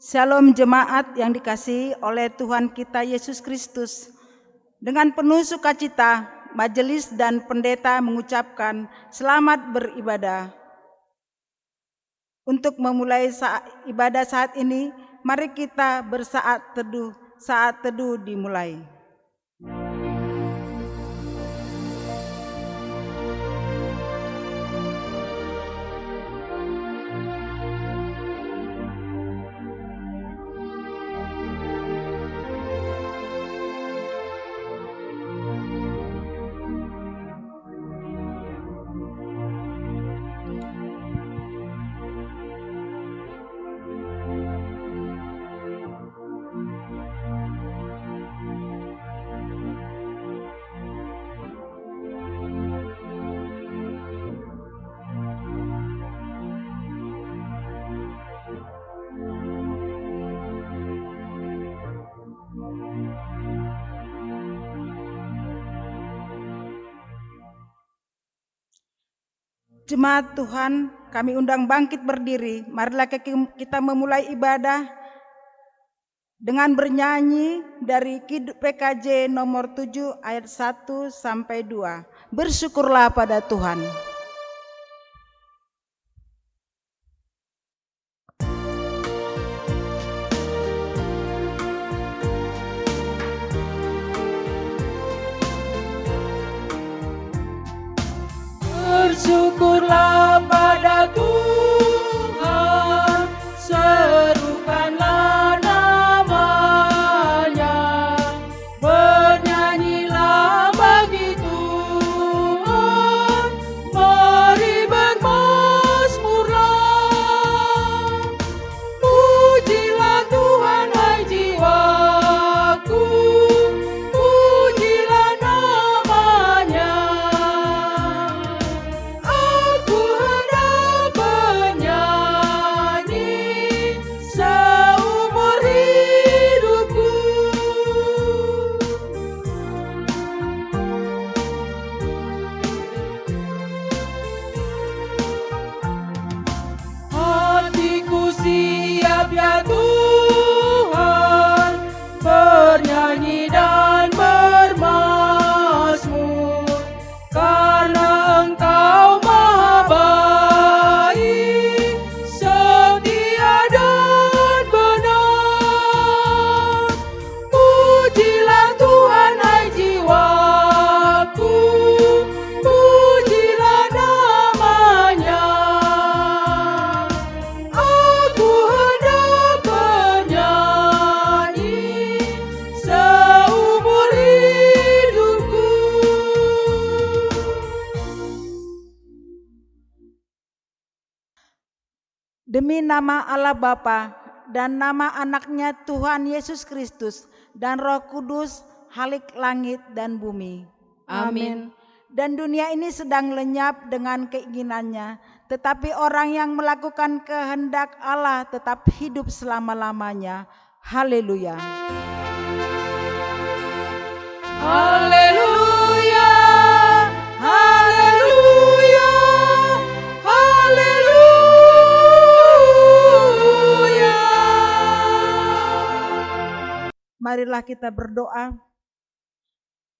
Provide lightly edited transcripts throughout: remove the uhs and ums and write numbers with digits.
Shalom jemaat yang dikasihi oleh Tuhan kita Yesus Kristus. Dengan penuh sukacita, majelis dan pendeta mengucapkan selamat beribadah. Untuk memulai ibadah saat ini, mari kita bersaat teduh. Saat teduh dimulai. Jemaat Tuhan, kami undang bangkit berdiri. Marilah kita memulai ibadah dengan bernyanyi dari PKJ nomor 7 ayat 1 sampai 2. Bersyukurlah pada Tuhan. Bersyukurlah pada Tuhan, serukanlah namanya, bernyanyilah bagi Tuhan, mari bermazmurlah. Pujilah Tuhan hai jiwaku, pujilah namanya. Siap ya Tuhan, bernyanyi dan bermazmur, karena Engkau maha baik, setia dan benar. Pujilah Tuhan hai jiwaku, pujilah namanya. Demi nama Allah Bapa dan nama anaknya Tuhan Yesus Kristus dan Roh Kudus, Halik langit dan bumi. Amin. Dan dunia ini sedang lenyap dengan keinginannya, tetapi orang yang melakukan kehendak Allah tetap hidup selama-lamanya. Haleluya. Haleluya. Haleluya. Haleluya. Marilah kita berdoa.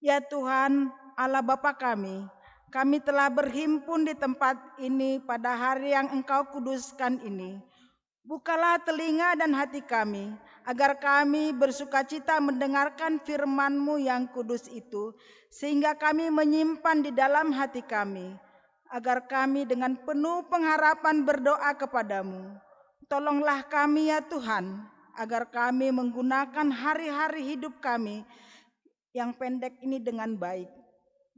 Ya Tuhan, Allah Bapa kami telah berhimpun di tempat ini pada hari yang Engkau kuduskan ini. Bukalah telinga dan hati kami, agar kami bersukacita mendengarkan firman-Mu yang kudus itu, sehingga kami menyimpan di dalam hati kami, agar kami dengan penuh pengharapan berdoa kepadamu. Tolonglah kami ya Tuhan, agar kami menggunakan hari-hari hidup kami yang pendek ini dengan baik.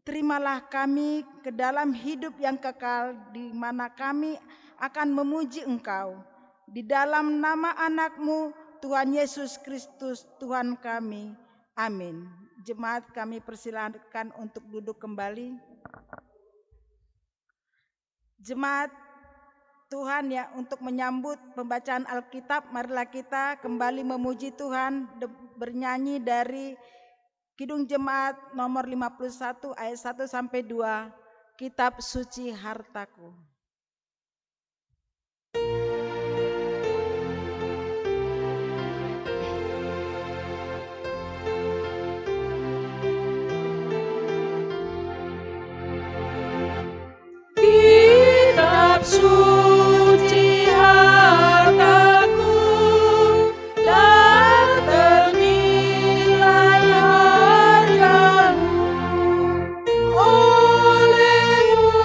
Terimalah kami ke dalam hidup yang kekal, di mana kami akan memuji Engkau. Di dalam nama anak-Mu, Tuhan Yesus Kristus, Tuhan kami. Amin. Jemaat kami persilakan untuk duduk kembali. Jemaat Tuhan ya, untuk menyambut pembacaan Alkitab, marilah kita kembali memuji Tuhan, bernyanyi dari Kidung Jemaat nomor 51 ayat 1 sampai 2, Kitab Suci Hartaku. suci hartaku dan ternilai hargamu. Olehmu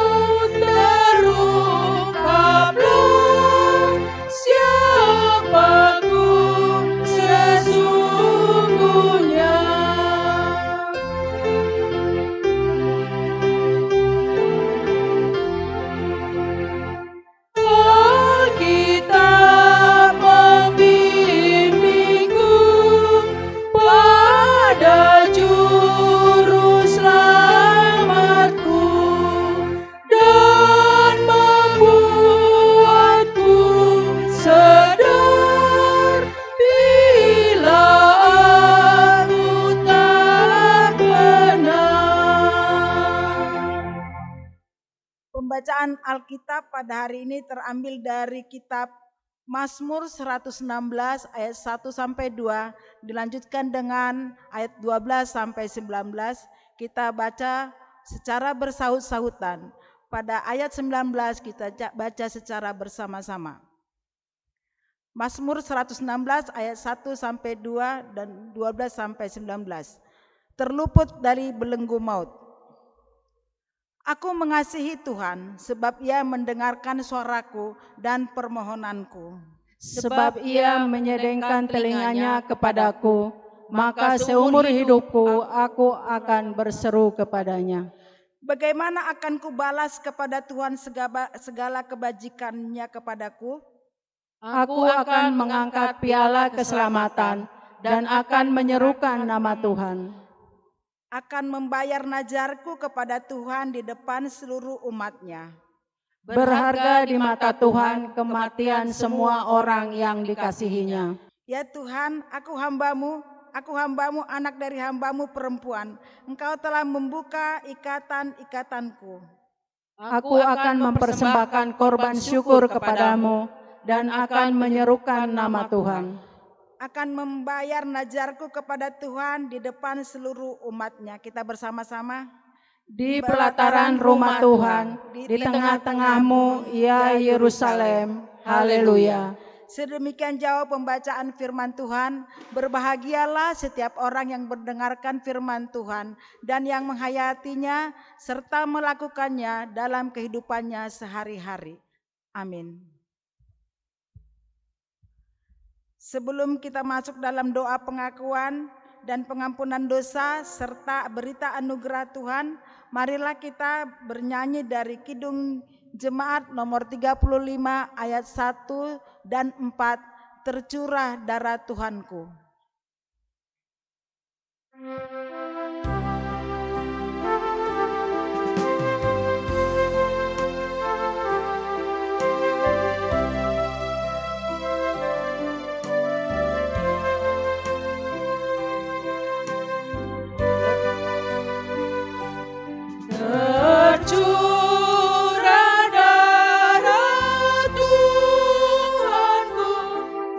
terungkaplah siapaku sesungguhnya. Alkitab membimbingku pada juru selamatku dan membuatku sadar bila aku tak benar. Pembacaan Alkitab pada hari ini terambil dari kitab Mazmur 116 ayat 1 sampai 2, dilanjutkan dengan ayat 12 sampai 19. Kita baca secara bersahut-sahutan. Pada ayat 19 kita baca secara bersama-sama. Mazmur 116 ayat 1 sampai 2 dan 12 sampai 19. Terluput dari belenggu maut. Aku mengasihi Tuhan sebab Ia mendengarkan suaraku dan permohonanku. Sebab Ia menyedengkan telinganya kepadaku, maka seumur hidupku aku akan berseru kepadanya. Bagaimana akan kubalas kepada Tuhan segala kebajikannya kepadaku? Aku akan mengangkat piala keselamatan dan akan menyerukan nama Tuhan. Akan membayar najarku kepada Tuhan di depan seluruh umatnya. Berharga di mata Tuhan kematian semua orang yang dikasihinya. Ya Tuhan, aku hambamu, anak dari hambamu perempuan. Engkau telah membuka ikatan-ikatanku. Aku akan mempersembahkan korban syukur kepadamu dan akan menyerukan nama Tuhan. Akan membayar najarku kepada Tuhan di depan seluruh umatnya. Kita bersama-sama. Di pelataran rumah Tuhan, di tengah-tengahmu, ya Yerusalem. Haleluya. Sedemikian jauh pembacaan firman Tuhan. Berbahagialah setiap orang yang mendengarkan firman Tuhan dan yang menghayatinya serta melakukannya dalam kehidupannya sehari-hari. Amin. Sebelum kita masuk dalam doa pengakuan dan pengampunan dosa serta berita anugerah Tuhan, marilah kita bernyanyi dari Kidung Jemaat nomor 35 ayat 1 dan 4, tercurah darah Tuhanku. Tercurah darah Tuhanku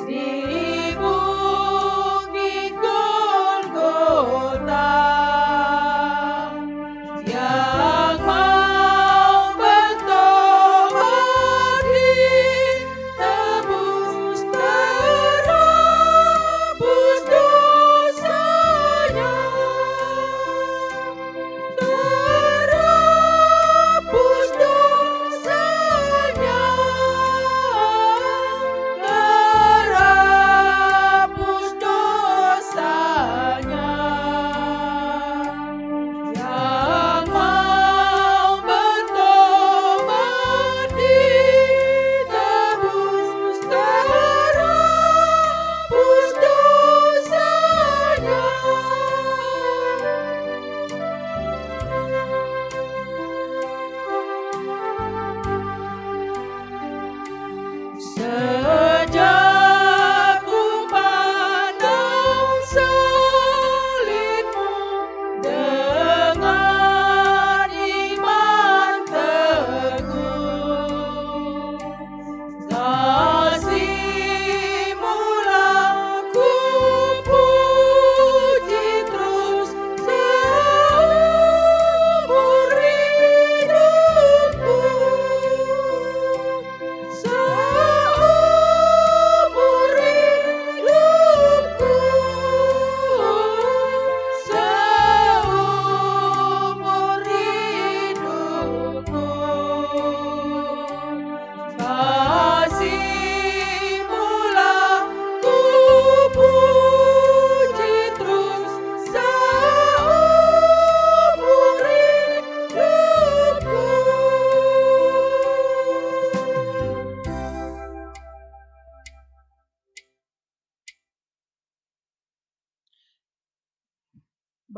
di bukit Golgota.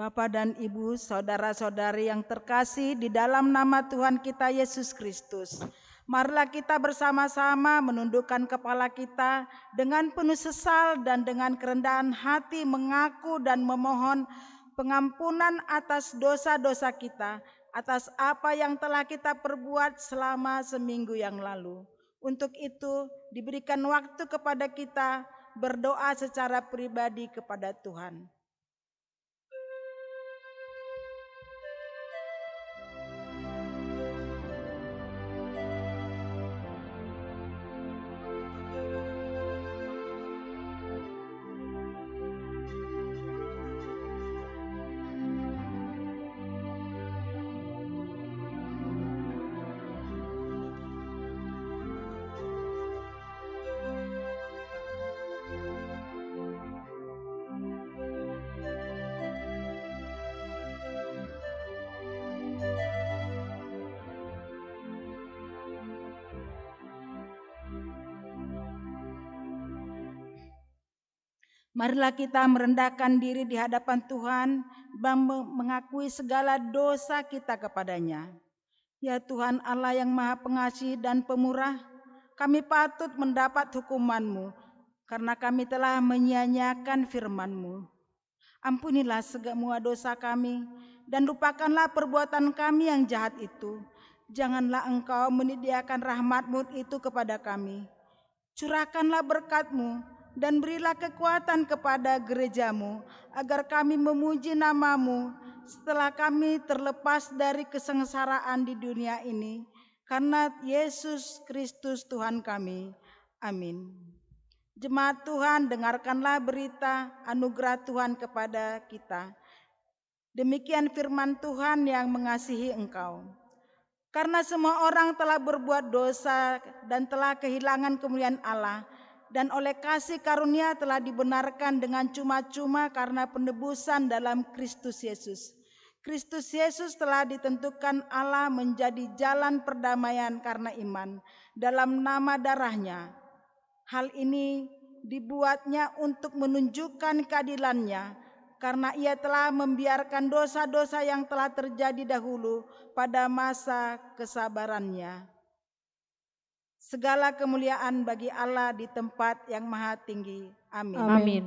Bapak dan Ibu, saudara-saudari yang terkasih di dalam nama Tuhan kita Yesus Kristus, marilah kita bersama-sama menundukkan kepala kita dengan penuh sesal dan dengan kerendahan hati mengaku dan memohon pengampunan atas dosa-dosa kita, atas apa yang telah kita perbuat selama seminggu yang lalu. Untuk itu, diberikan waktu kepada kita berdoa secara pribadi kepada Tuhan. Marilah kita merendahkan diri di hadapan Tuhan dan mengakui segala dosa kita kepadanya. Ya Tuhan Allah yang Maha Pengasih dan Pemurah, kami patut mendapat hukuman-Mu karena kami telah menyia-nyiakan firman-Mu. Ampunilah semua dosa kami dan lupakanlah perbuatan kami yang jahat itu. Janganlah Engkau menyediakan rahmat-Mu itu kepada kami. Curahkanlah berkat-Mu dan berilah kekuatan kepada gereja-Mu agar kami memuji nama-Mu setelah kami terlepas dari kesengsaraan di dunia ini, karena Yesus Kristus Tuhan kami. Amin. Jemaat Tuhan, dengarkanlah berita anugerah Tuhan kepada kita. Demikian firman Tuhan yang mengasihi engkau. Karena semua orang telah berbuat dosa dan telah kehilangan kemuliaan Allah, dan oleh kasih karunia telah dibenarkan dengan cuma-cuma karena penebusan dalam Kristus Yesus. Kristus Yesus telah ditentukan Allah menjadi jalan perdamaian karena iman dalam nama darah-Nya. Hal ini dibuatnya untuk menunjukkan keadilan-Nya, karena Ia telah membiarkan dosa-dosa yang telah terjadi dahulu pada masa kesabaran-Nya. Segala kemuliaan bagi Allah di tempat yang maha tinggi. Amin. Amin.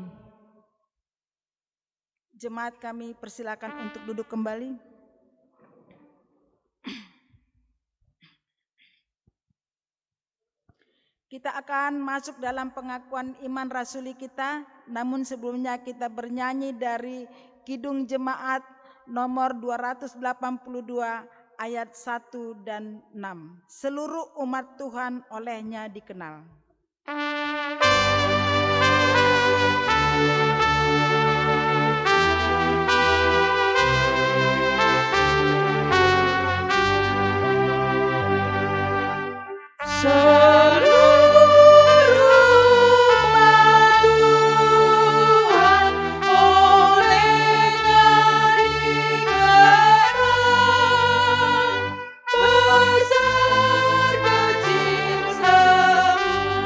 Jemaat kami persilakan untuk duduk kembali. Kita akan masuk dalam pengakuan iman rasuli kita, namun sebelumnya kita bernyanyi dari Kidung Jemaat nomor 282 ayat 1 dan 6. Seluruh umat Tuhan olehnya dikenal. Besar kecil semua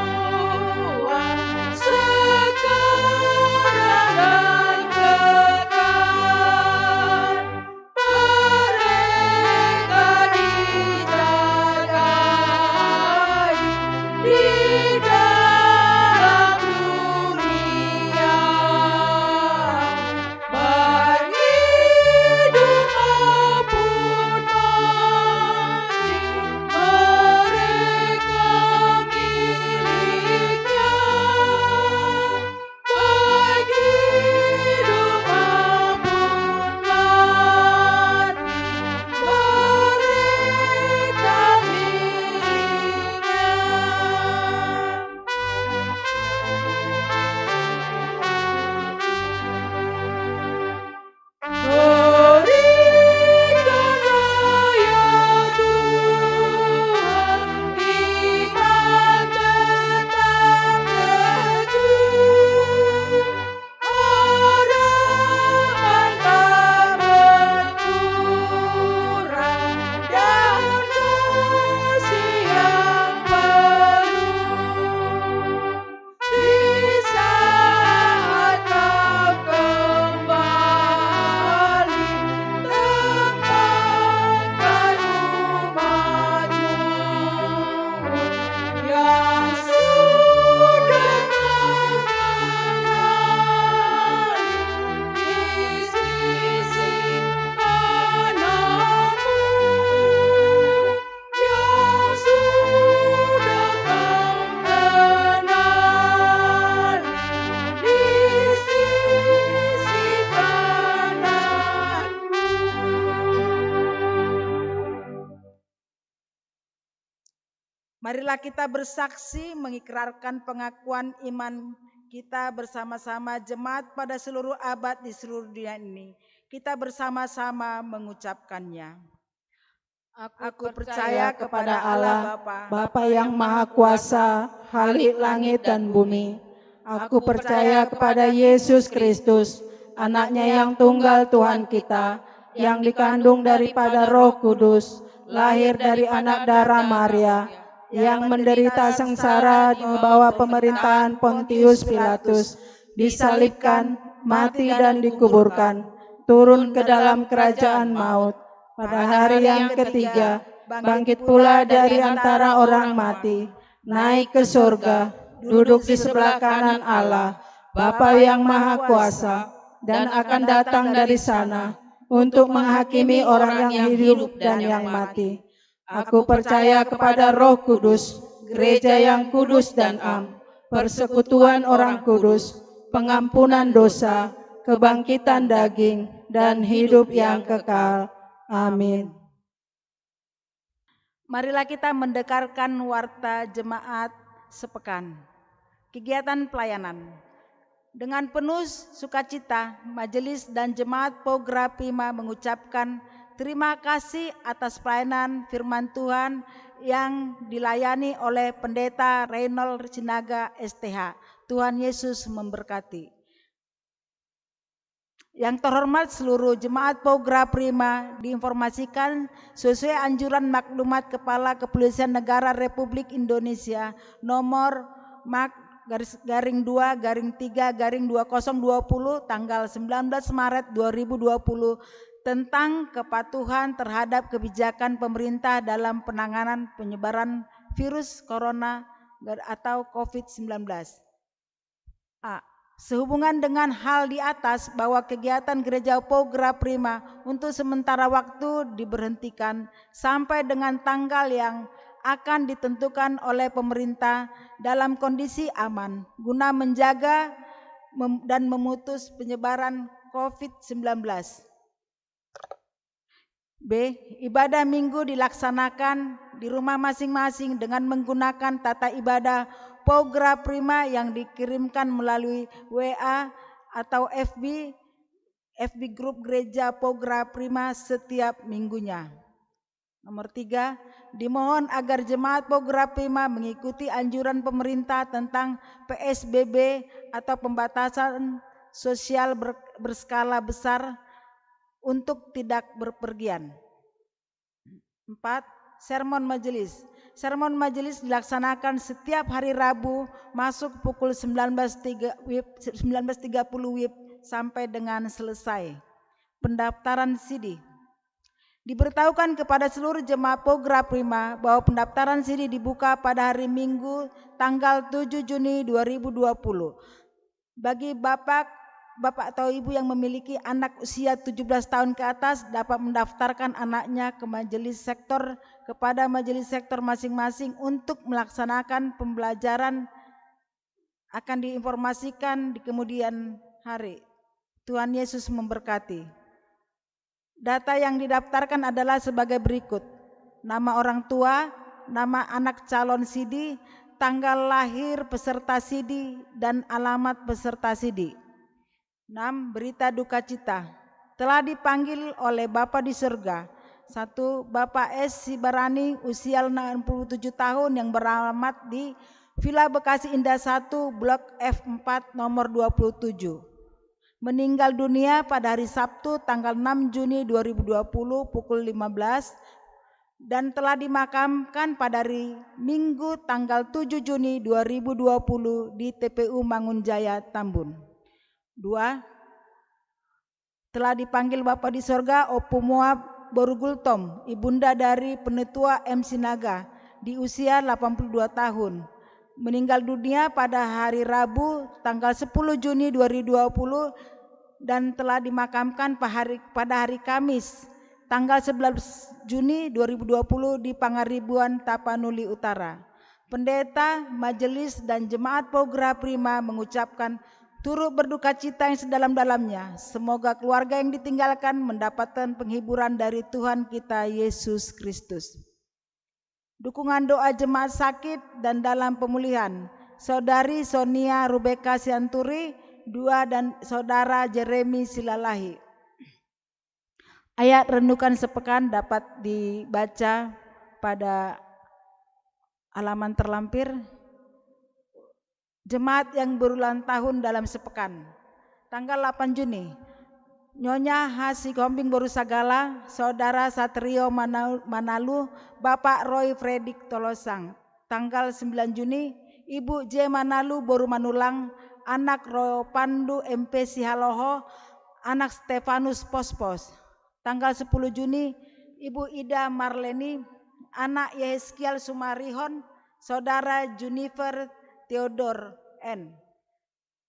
Marilah kita bersaksi mengikrarkan pengakuan iman kita bersama-sama jemaat pada seluruh abad di seluruh dunia ini. Kita bersama-sama mengucapkannya. Aku percaya kepada Allah Bapa yang Maha Kuasa, Khalik langit dan bumi. Aku percaya kepada Yesus Kristus, anaknya yang tunggal Tuhan kita, yang dikandung daripada Roh Kudus, lahir dari anak darah Maria, yang menderita sengsara di bawah pemerintahan Pontius Pilatus, disalibkan, mati dan dikuburkan, turun ke dalam kerajaan maut. Pada hari yang ketiga, bangkit pula dari antara orang mati, naik ke surga, duduk di sebelah kanan Allah, Bapa yang Maha Kuasa, dan akan datang dari sana untuk menghakimi orang yang hidup dan yang mati. Aku percaya kepada Roh Kudus, gereja yang kudus dan am, persekutuan orang kudus, pengampunan dosa, kebangkitan daging, dan hidup yang kekal. Amin. Marilah kita mendengarkan warta jemaat sepekan. Kegiatan pelayanan. Dengan penuh sukacita, majelis dan jemaat Pogra Prima mengucapkan terima kasih atas pelayanan firman Tuhan yang dilayani oleh Pendeta Reynold Sinaga STH. Tuhan Yesus memberkati. Yang terhormat seluruh jemaat Pogra Prima diinformasikan sesuai anjuran maklumat Kepala Kepolisian Negara Republik Indonesia nomor /2/3/2020 tanggal 19 Maret 2020 tentang kepatuhan terhadap kebijakan pemerintah dalam penanganan penyebaran virus corona atau COVID-19. A. Sehubungan dengan hal di atas bahwa kegiatan Gereja Pogra Prima untuk sementara waktu diberhentikan sampai dengan tanggal yang akan ditentukan oleh pemerintah dalam kondisi aman guna menjaga dan memutus penyebaran COVID-19. B. Ibadah minggu dilaksanakan di rumah masing-masing dengan menggunakan tata ibadah Pogra Prima yang dikirimkan melalui WA atau FB grup Gereja Pogra Prima setiap minggunya. Nomor 3, dimohon agar jemaat Pogra Prima mengikuti anjuran pemerintah tentang PSBB atau pembatasan sosial berskala besar untuk tidak berpergian. 4. Sermon majelis. Sermon majelis dilaksanakan setiap hari Rabu masuk pukul 19.30 WIB sampai dengan selesai. Pendaftaran CD. Diberitahukan kepada seluruh jemaat Pogra Prima bahwa pendaftaran CD dibuka pada hari Minggu tanggal 7 Juni 2020. Bagi bapak atau ibu yang memiliki anak usia 17 tahun ke atas dapat mendaftarkan anaknya ke majelis sektor kepada majelis sektor masing-masing untuk melaksanakan pembelajaran akan diinformasikan di kemudian hari. Tuhan Yesus memberkati. Data yang didaftarkan adalah sebagai berikut: nama orang tua, nama anak calon CD, tanggal lahir peserta CD, dan alamat peserta CD. 6. Berita duka cita. Telah dipanggil oleh Bapa di surga. 1. Bapak S. Sibarani usia 67 tahun yang beralamat di Villa Bekasi Indah 1 Blok F4 nomor 27. Meninggal dunia pada hari Sabtu tanggal 6 Juni 2020 pukul 15 dan telah dimakamkan pada hari Minggu tanggal 7 Juni 2020 di TPU Mangunjaya, Tambun. 2. Telah dipanggil Bapa di sorga Opumua Borugultom, ibunda dari Penetua M. Sinaga di usia 82 tahun. Meninggal dunia pada hari Rabu tanggal 10 Juni 2020 dan telah dimakamkan pada hari Kamis tanggal 11 Juni 2020 di Pangaribuan, Tapanuli Utara. Pendeta, majelis, dan jemaat Pogra Prima mengucapkan turut berduka cita yang sedalam-dalamnya. Semoga keluarga yang ditinggalkan mendapatkan penghiburan dari Tuhan kita Yesus Kristus. dukungan doa jemaat sakit dan dalam pemulihan, Saudari Sonia Rubeka Sianturi, 2 dan Saudara Jeremy Silalahi. Ayat renungan sepekan dapat dibaca pada halaman terlampir. Jemaat yang berulang tahun dalam sepekan. Tanggal 8 Juni, Nyonya Hasi Gombing Borusagala, Saudara Satrio Manalu, Bapak Roy Fredik Tolosang. Tanggal 9 Juni, Ibu J Manalu Boru Manulang, anak Roy Pandu MP Sihaloho, anak Stefanus Pospos. Tanggal 10 Juni, Ibu Ida Marleni, anak Yeskial Sumarihon, Saudara Junifer Theodor N.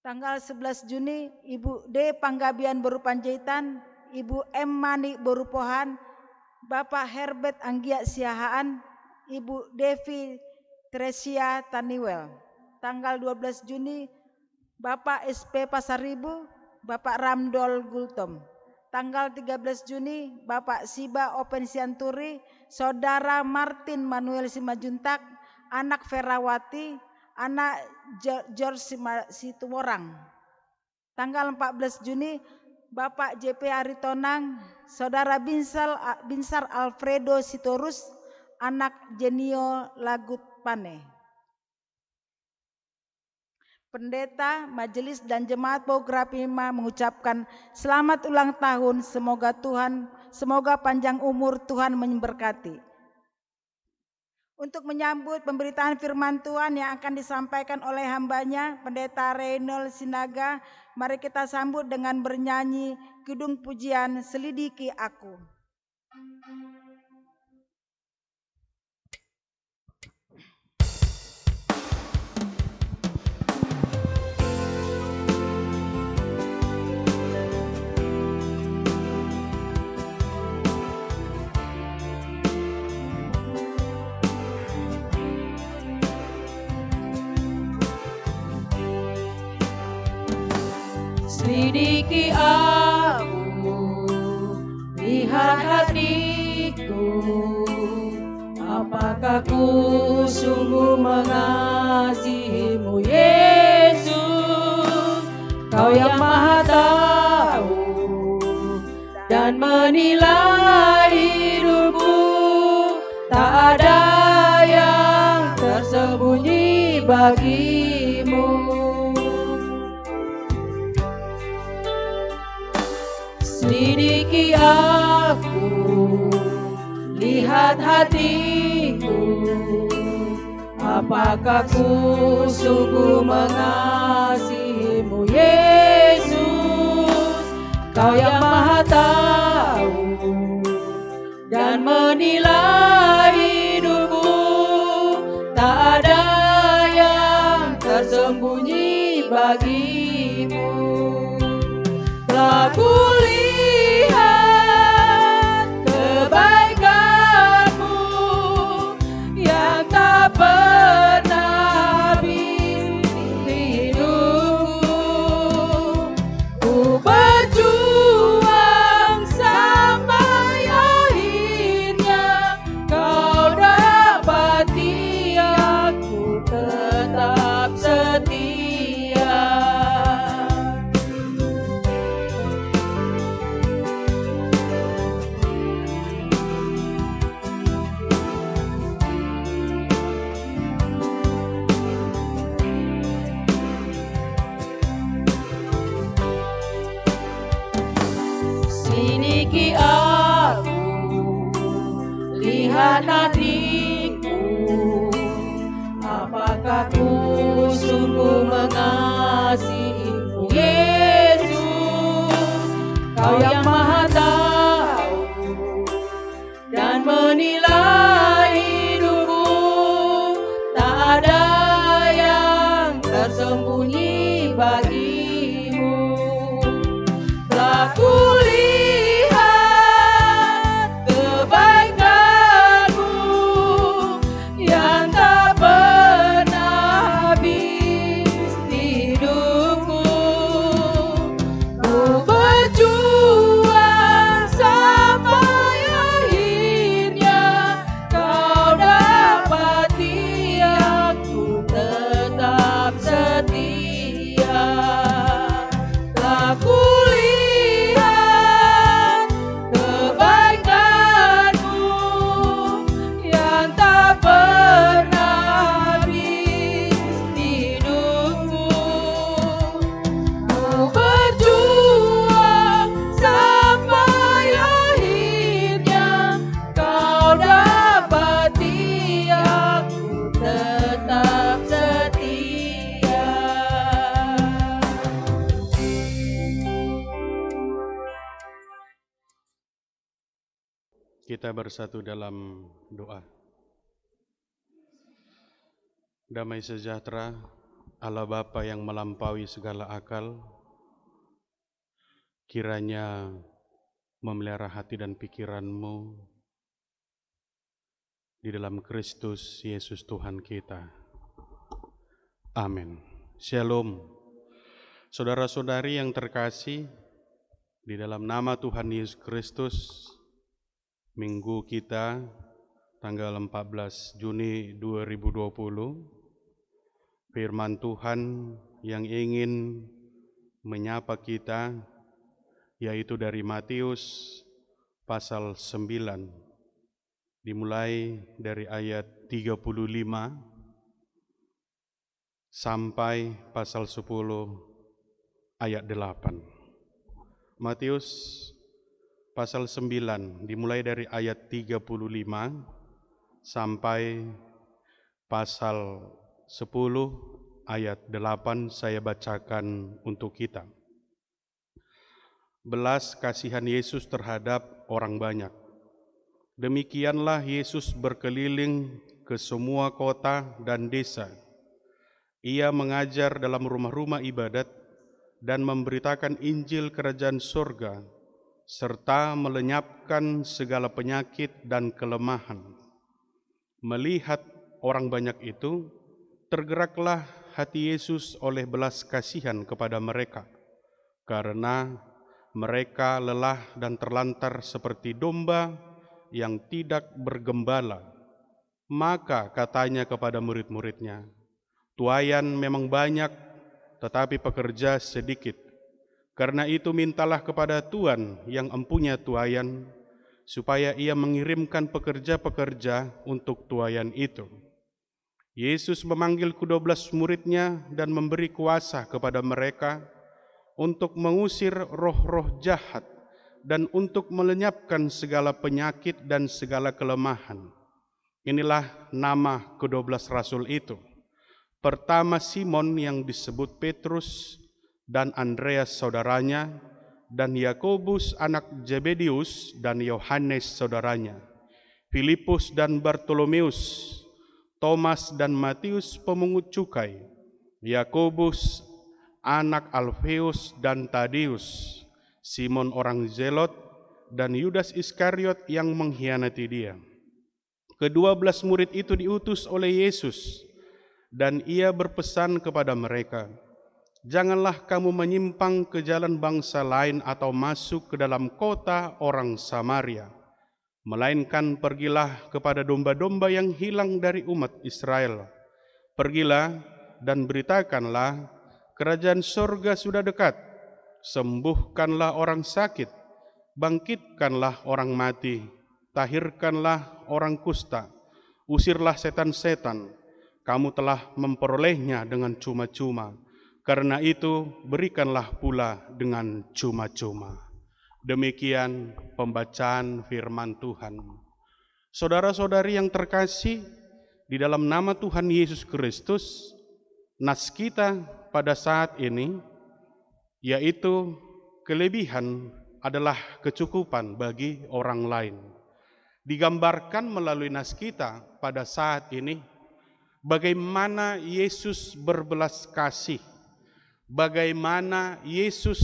Tanggal 11 Juni, Ibu D Panggabian Boru Panjaitan, Ibu M Manik Boru Pohan, Bapak Herbert Anggia Siahaan, Ibu Devi Tresia Taniwel. Tanggal 12 Juni, Bapak SP Pasaribu, Bapak Ramdol Gultom. Tanggal 13 Juni, Bapak Siba Open Sianturi, Saudara Martin Manuel Simajuntak, anak Ferawati, anak George Situmorang. Tanggal 14 Juni, Bapak JP Aritonang, Saudara Binsar Alfredo Sitorus, anak Genio Lagut Pane. Pendeta, majelis dan jemaat Pograpima mengucapkan selamat ulang tahun, semoga panjang umur, Tuhan memberkati. Untuk menyambut pemberitaan firman Tuhan yang akan disampaikan oleh hambanya, Pendeta Reynold Sinaga, mari kita sambut dengan bernyanyi Kidung Pujian Selidiki Aku. Selidiki aku, lihat hatiku, apakah ku sungguh mengasihimu Yesus. Kau yang maha tahu dan menilai hidupku, tak ada yang tersembunyi bagimu. Selidiki aku, lihat hatiku, apakah ku sungguh mengasihimu Yesus. Kau yang maha tahu dan menilai hidupku, tak ada yang tersembunyi bagimu. Telah kulihat kebaikanmu yang tak pernah habis di hidupku. Ku berjuang sampai akhirnya kau dapati aku tetap setia. Selidiki aku, lihat hatiku, apakah ku sungguh mengasihimu Yesus. Kau yang maha tahu dan menilai hidupku, tak ada yang tersembunyi bagimu. Telah kulihat kebaikanmu yang tak pernah habis di hidupku. Ku berjuang sampai akhirnya Kita bersatu dalam doa. Damai sejahtera Allah Bapa yang melampaui segala akal, kiranya memelihara hati dan pikiranmu di dalam Kristus Yesus Tuhan kita. Amin. Shalom. Saudara-saudari yang terkasih, di dalam nama Tuhan Yesus Kristus, minggu kita tanggal 14 Juni 2020, firman Tuhan yang ingin menyapa kita yaitu dari Matius pasal 9, dimulai dari ayat 35 sampai pasal 10 ayat 8. Matius pasal 9 dimulai dari ayat 35 sampai pasal 10 ayat 8 saya bacakan untuk kita. Belas kasihan Yesus terhadap orang banyak. Demikianlah Yesus berkeliling ke semua kota dan desa. Ia mengajar dalam rumah-rumah ibadat dan memberitakan Injil Kerajaan Surga, serta melenyapkan segala penyakit dan kelemahan. Melihat orang banyak itu, tergeraklah hati Yesus oleh belas kasihan kepada mereka, karena mereka lelah dan terlantar seperti domba yang tidak bergembala. Maka katanya kepada murid-muridnya, "Tuaian memang banyak, tetapi pekerja sedikit. Karena itu mintalah kepada Tuhan yang empunya tuaian, supaya ia mengirimkan pekerja-pekerja untuk tuaian itu." Yesus memanggil ke-12 muridnya dan memberi kuasa kepada mereka untuk mengusir roh-roh jahat dan untuk melenyapkan segala penyakit dan segala kelemahan. Inilah nama ke-12 rasul itu. Pertama Simon yang disebut Petrus, dan Andreas saudaranya, dan Yakobus anak Zebedius, dan Yohanes saudaranya, Filipus dan Bartolomeus, Thomas dan Matius pemungut cukai, Yakobus anak Alfeus dan Tadeus, Simon orang Zelot, dan Yudas Iskariot yang mengkhianati dia. Ke-12 murid itu diutus oleh Yesus, dan ia berpesan kepada mereka, "Janganlah kamu menyimpang ke jalan bangsa lain atau masuk ke dalam kota orang Samaria, melainkan pergilah kepada domba-domba yang hilang dari umat Israel. Pergilah dan beritakanlah, Kerajaan surga sudah dekat. Sembuhkanlah orang sakit, bangkitkanlah orang mati, tahirkanlah orang kusta, usirlah setan-setan. Kamu telah memperolehnya dengan cuma-cuma. Karena itu berikanlah pula dengan cuma-cuma." Demikian pembacaan firman Tuhan. Saudara-saudari yang terkasih, di dalam nama Tuhan Yesus Kristus, nas kita pada saat ini yaitu kelebihan adalah kecukupan bagi orang lain. Digambarkan melalui nas kita pada saat ini bagaimana Yesus berbelas kasih, bagaimana Yesus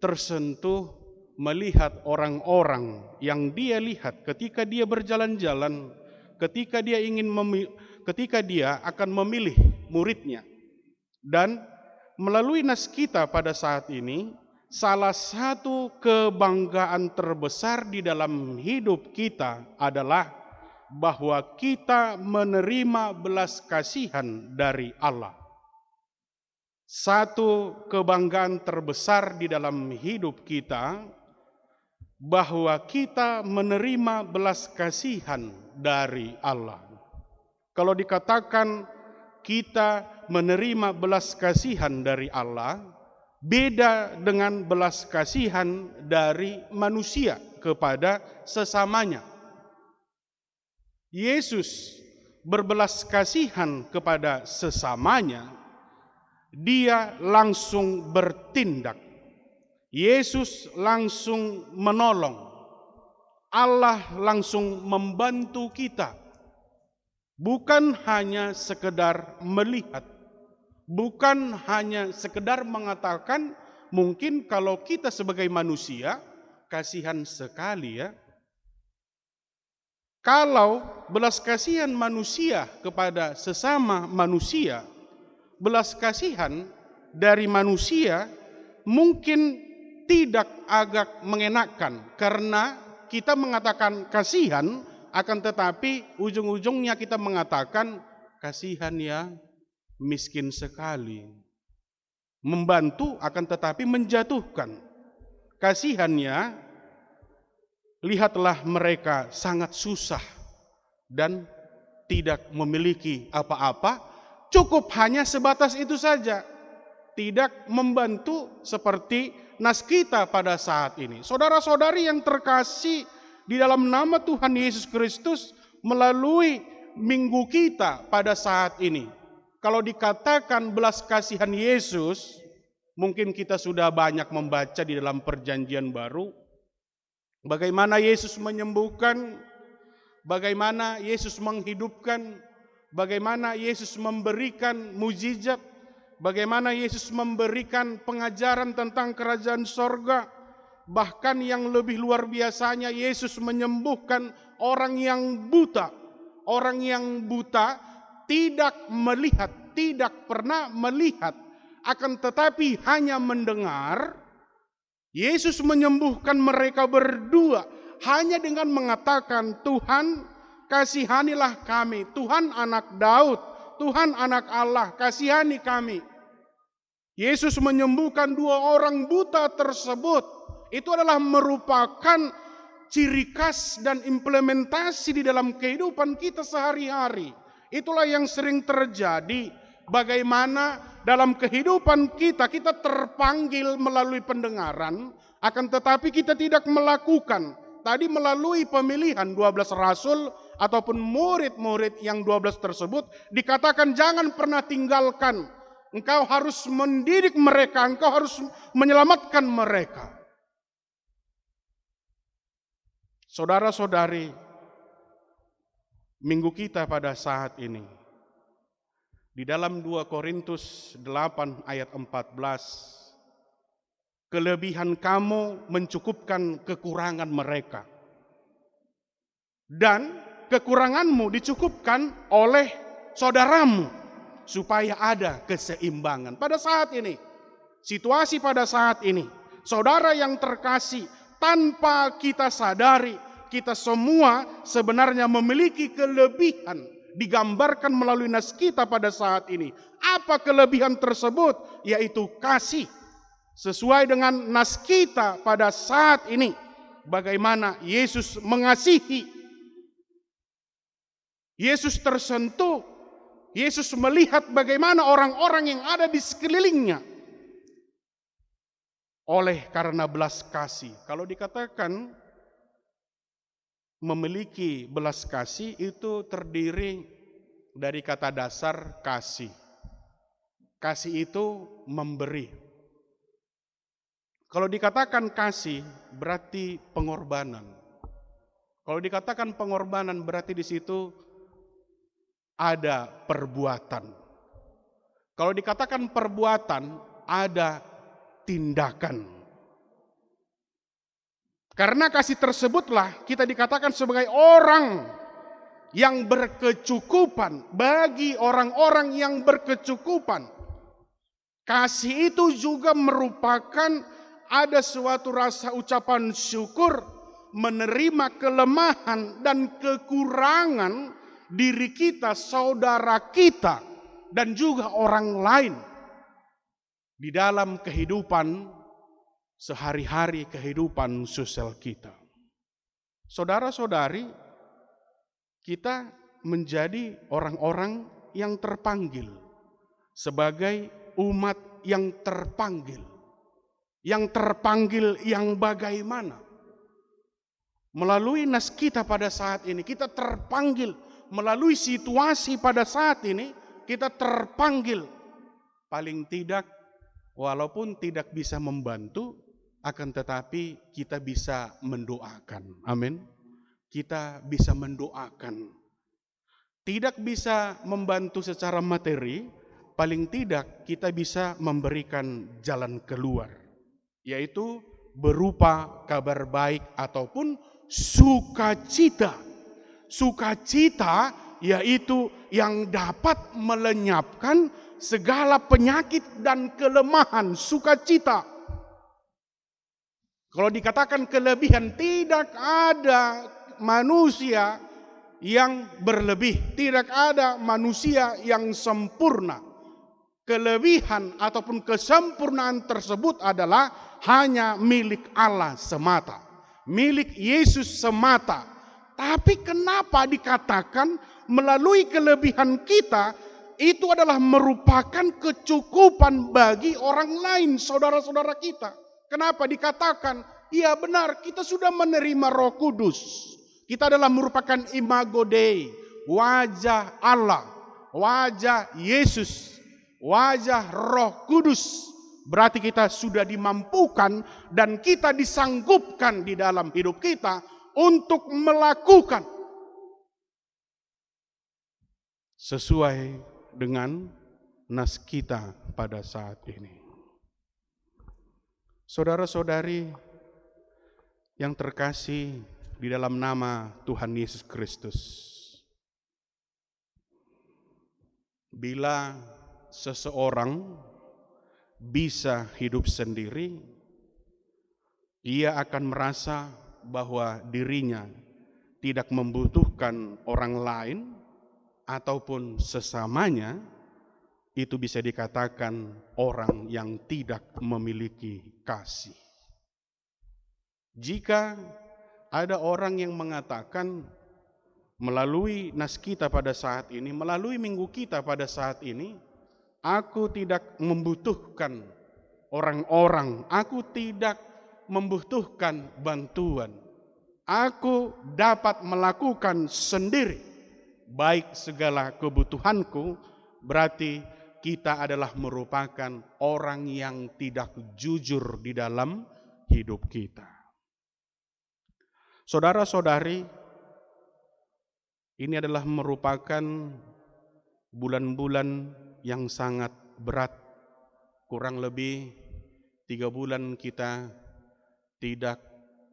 tersentuh melihat orang-orang yang dia lihat ketika dia berjalan-jalan, ketika dia akan memilih muridnya. Dan melalui nas kita pada saat ini, salah satu kebanggaan terbesar di dalam hidup kita adalah bahwa kita menerima belas kasihan dari Allah. Satu kebanggaan terbesar di dalam hidup kita bahwa kita menerima belas kasihan dari Allah. Kalau dikatakan kita menerima belas kasihan dari Allah, beda dengan belas kasihan dari manusia kepada sesamanya. Yesus berbelas kasihan kepada sesamanya, dia langsung bertindak. Yesus langsung menolong. Allah langsung membantu kita. Bukan hanya sekedar melihat, bukan hanya sekedar mengatakan, mungkin kalau kita sebagai manusia, kasihan sekali ya. Kalau belas kasihan manusia kepada sesama manusia, belas kasihan dari manusia mungkin tidak agak mengenakan, karena kita mengatakan kasihan, akan tetapi ujung-ujungnya kita mengatakan kasihan ya, miskin sekali. Membantu akan tetapi menjatuhkan. Kasihannya, lihatlah mereka sangat susah dan tidak memiliki apa-apa, cukup hanya sebatas itu saja. Tidak membantu seperti nas kita pada saat ini. Saudara-saudari yang terkasih, di dalam nama Tuhan Yesus Kristus, melalui minggu kita pada saat ini, kalau dikatakan belas kasihan Yesus, mungkin kita sudah banyak membaca di dalam Perjanjian Baru, bagaimana Yesus menyembuhkan, bagaimana Yesus menghidupkan, bagaimana Yesus memberikan mujizat, bagaimana Yesus memberikan pengajaran tentang kerajaan sorga. Bahkan yang lebih luar biasanya, Yesus menyembuhkan orang yang buta. Orang yang buta tidak melihat, tidak pernah melihat, akan tetapi hanya mendengar. Yesus menyembuhkan mereka berdua hanya dengan mengatakan, Tuhan kasihanilah kami, Tuhan anak Daud, Tuhan anak Allah, kasihani kami. Yesus menyembuhkan dua orang buta tersebut. Itu adalah merupakan ciri khas dan implementasi di dalam kehidupan kita sehari-hari. Itulah yang sering terjadi. Bagaimana dalam kehidupan kita, kita terpanggil melalui pendengaran, akan tetapi kita tidak melakukan. Tadi melalui pemilihan 12 rasul ataupun murid-murid yang 12 tersebut, dikatakan jangan pernah tinggalkan. Engkau harus mendidik mereka, engkau harus menyelamatkan mereka. Saudara-saudari, minggu kita pada saat ini, di dalam 2 Korintus 8 ayat 14, kelebihan kamu mencukupkan kekurangan mereka, dan kekuranganmu dicukupkan oleh saudaramu, supaya ada keseimbangan. Pada saat ini, situasi pada saat ini, saudara yang terkasih, tanpa kita sadari, kita semua sebenarnya memiliki kelebihan, digambarkan melalui nas kita pada saat ini. Apa kelebihan tersebut? Yaitu kasih. Sesuai dengan nas kita pada saat ini, bagaimana Yesus mengasihi. Yesus tersentuh, Yesus melihat bagaimana orang-orang yang ada di sekelilingnya. Oleh karena belas kasih. Kalau dikatakan memiliki belas kasih, itu terdiri dari kata dasar kasih. Kasih itu memberi. Kalau dikatakan kasih berarti pengorbanan. Kalau dikatakan pengorbanan berarti di situ ada perbuatan. Kalau dikatakan perbuatan ada tindakan. Karena kasih tersebutlah kita dikatakan sebagai orang yang berkecukupan. Bagi orang-orang yang berkecukupan, kasih itu juga merupakan ada suatu rasa ucapan syukur, menerima kelemahan dan kekurangan diri kita, saudara kita, dan juga orang lain di dalam kehidupan sehari-hari, kehidupan sosial kita. Saudara-saudari, kita menjadi orang-orang yang terpanggil sebagai umat yang terpanggil. Yang terpanggil yang bagaimana? Melalui nas kita pada saat ini, kita terpanggil. Melalui situasi pada saat ini, kita terpanggil. Paling tidak, walaupun tidak bisa membantu, akan tetapi kita bisa mendoakan. Amin. kita bisa mendoakan. Tidak bisa membantu secara materi, paling tidak kita bisa memberikan jalan keluar, yaitu berupa kabar baik ataupun sukacita. Sukacita yaitu yang dapat melenyapkan segala penyakit dan kelemahan. Sukacita. Kalau dikatakan kelebihan, tidak ada manusia yang berlebih, tidak ada manusia yang sempurna. Kelebihan ataupun kesempurnaan tersebut adalah hanya milik Allah semata, milik Yesus semata. Tapi kenapa dikatakan melalui kelebihan kita itu adalah merupakan kecukupan bagi orang lain, saudara-saudara kita? Kenapa dikatakan, ya benar, kita sudah menerima Roh Kudus. Kita adalah merupakan imago Dei, wajah Allah, wajah Yesus, wajah Roh Kudus. Berarti kita sudah dimampukan dan kita disanggupkan di dalam hidup kita untuk melakukan sesuai dengan nas kita pada saat ini. Saudara-saudari yang terkasih di dalam nama Tuhan Yesus Kristus, bila seseorang bisa hidup sendiri, ia akan merasa bahwa dirinya tidak membutuhkan orang lain ataupun sesamanya. Itu bisa dikatakan orang yang tidak memiliki kasih. Jika ada orang yang mengatakan melalui nas kita pada saat ini, melalui minggu kita pada saat ini, aku tidak membutuhkan orang-orang, aku tidak membutuhkan bantuan, aku dapat melakukan sendiri baik segala kebutuhanku, berarti kita adalah merupakan orang yang tidak jujur di dalam hidup kita. Saudara-saudari, ini adalah merupakan bulan-bulan yang sangat berat. Kurang lebih 3 bulan kita tidak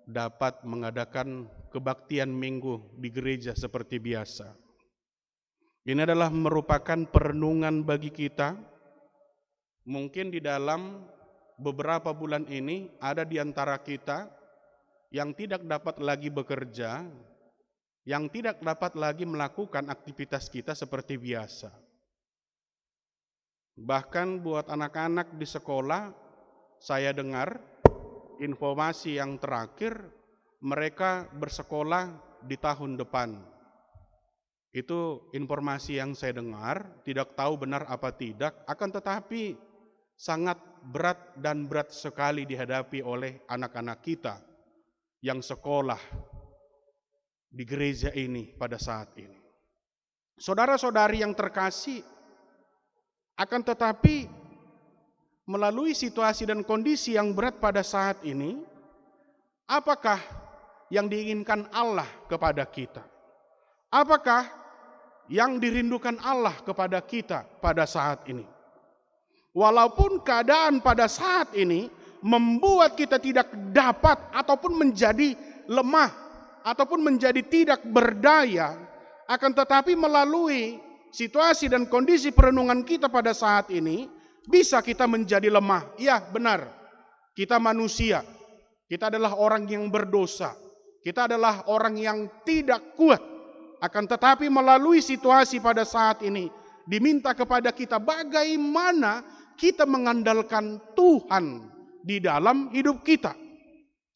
dapat mengadakan kebaktian minggu di gereja seperti biasa. Ini adalah merupakan perenungan bagi kita. Mungkin di dalam beberapa bulan ini ada di antara kita yang tidak dapat lagi bekerja, yang tidak dapat lagi melakukan aktivitas kita seperti biasa. Bahkan buat anak-anak di sekolah, saya dengar informasi yang terakhir, mereka bersekolah di tahun depan. Itu informasi yang saya dengar, tidak tahu benar apa tidak, akan tetapi sangat berat dan berat sekali dihadapi oleh anak-anak kita yang sekolah di gereja ini pada saat ini. Saudara-saudari yang terkasih, akan tetapi melalui situasi dan kondisi yang berat pada saat ini, apakah yang diinginkan Allah kepada kita? Apakah yang dirindukan Allah kepada kita pada saat ini? Walaupun keadaan pada saat ini membuat kita tidak dapat ataupun menjadi lemah ataupun menjadi tidak berdaya, akan tetapi melalui situasi dan kondisi perenungan kita pada saat ini bisa kita menjadi lemah. Ya, benar. Kita manusia. Kita adalah orang yang berdosa. Kita adalah orang yang tidak kuat. Akan tetapi melalui situasi pada saat ini diminta kepada kita bagaimana kita mengandalkan Tuhan di dalam hidup kita.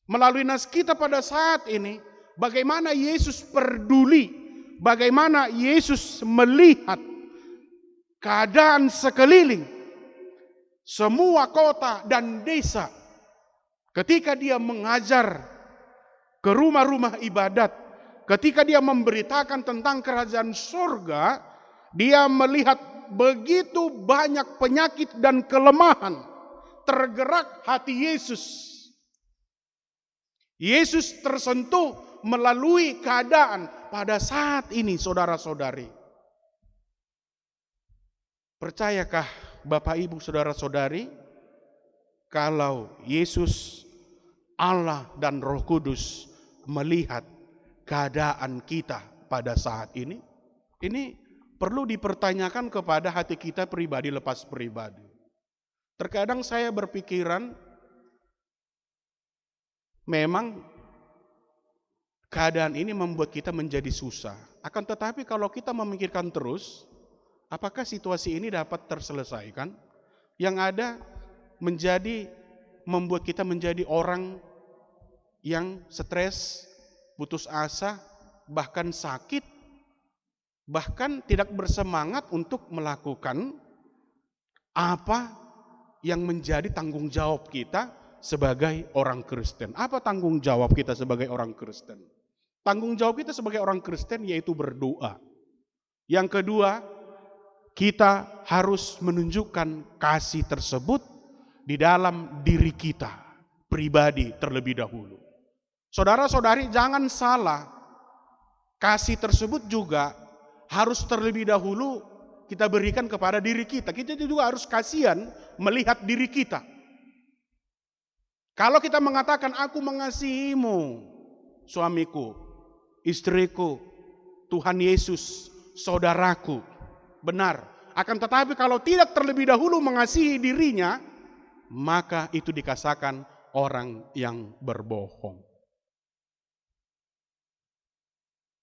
Melalui nas kita pada saat ini, bagaimana Yesus peduli, bagaimana Yesus melihat keadaan sekeliling, semua kota dan desa. Ketika dia mengajar ke rumah-rumah ibadat, ketika dia memberitakan tentang kerajaan surga, dia melihat begitu banyak penyakit dan kelemahan. Tergerak hati Yesus. Yesus tersentuh melalui keadaan pada saat ini, saudara-saudari. Percayakah Bapak, Ibu, saudara-saudari, kalau Yesus, Allah dan Roh Kudus melihat keadaan kita pada saat ini? Ini perlu dipertanyakan kepada hati kita pribadi lepas pribadi. Terkadang saya berpikiran, memang keadaan ini membuat kita menjadi susah. Akan tetapi kalau kita memikirkan terus, apakah situasi ini dapat terselesaikan? Yang ada membuat kita menjadi orang yang stres, putus asa, bahkan sakit, bahkan tidak bersemangat untuk melakukan apa yang menjadi tanggung jawab kita sebagai orang Kristen. Apa tanggung jawab kita sebagai orang Kristen? Tanggung jawab kita sebagai orang Kristen yaitu berdoa. Yang kedua, kita harus menunjukkan kasih tersebut di dalam diri kita pribadi terlebih dahulu. Saudara-saudari, jangan salah. Kasih tersebut juga harus terlebih dahulu kita berikan kepada diri kita. Kita juga harus kasihan melihat diri kita. Kalau kita mengatakan, aku mengasihimu, suamiku, istriku, Tuhan Yesus, saudaraku, benar. Akan tetapi kalau tidak terlebih dahulu mengasihi dirinya, maka itu dikatakan orang yang berbohong.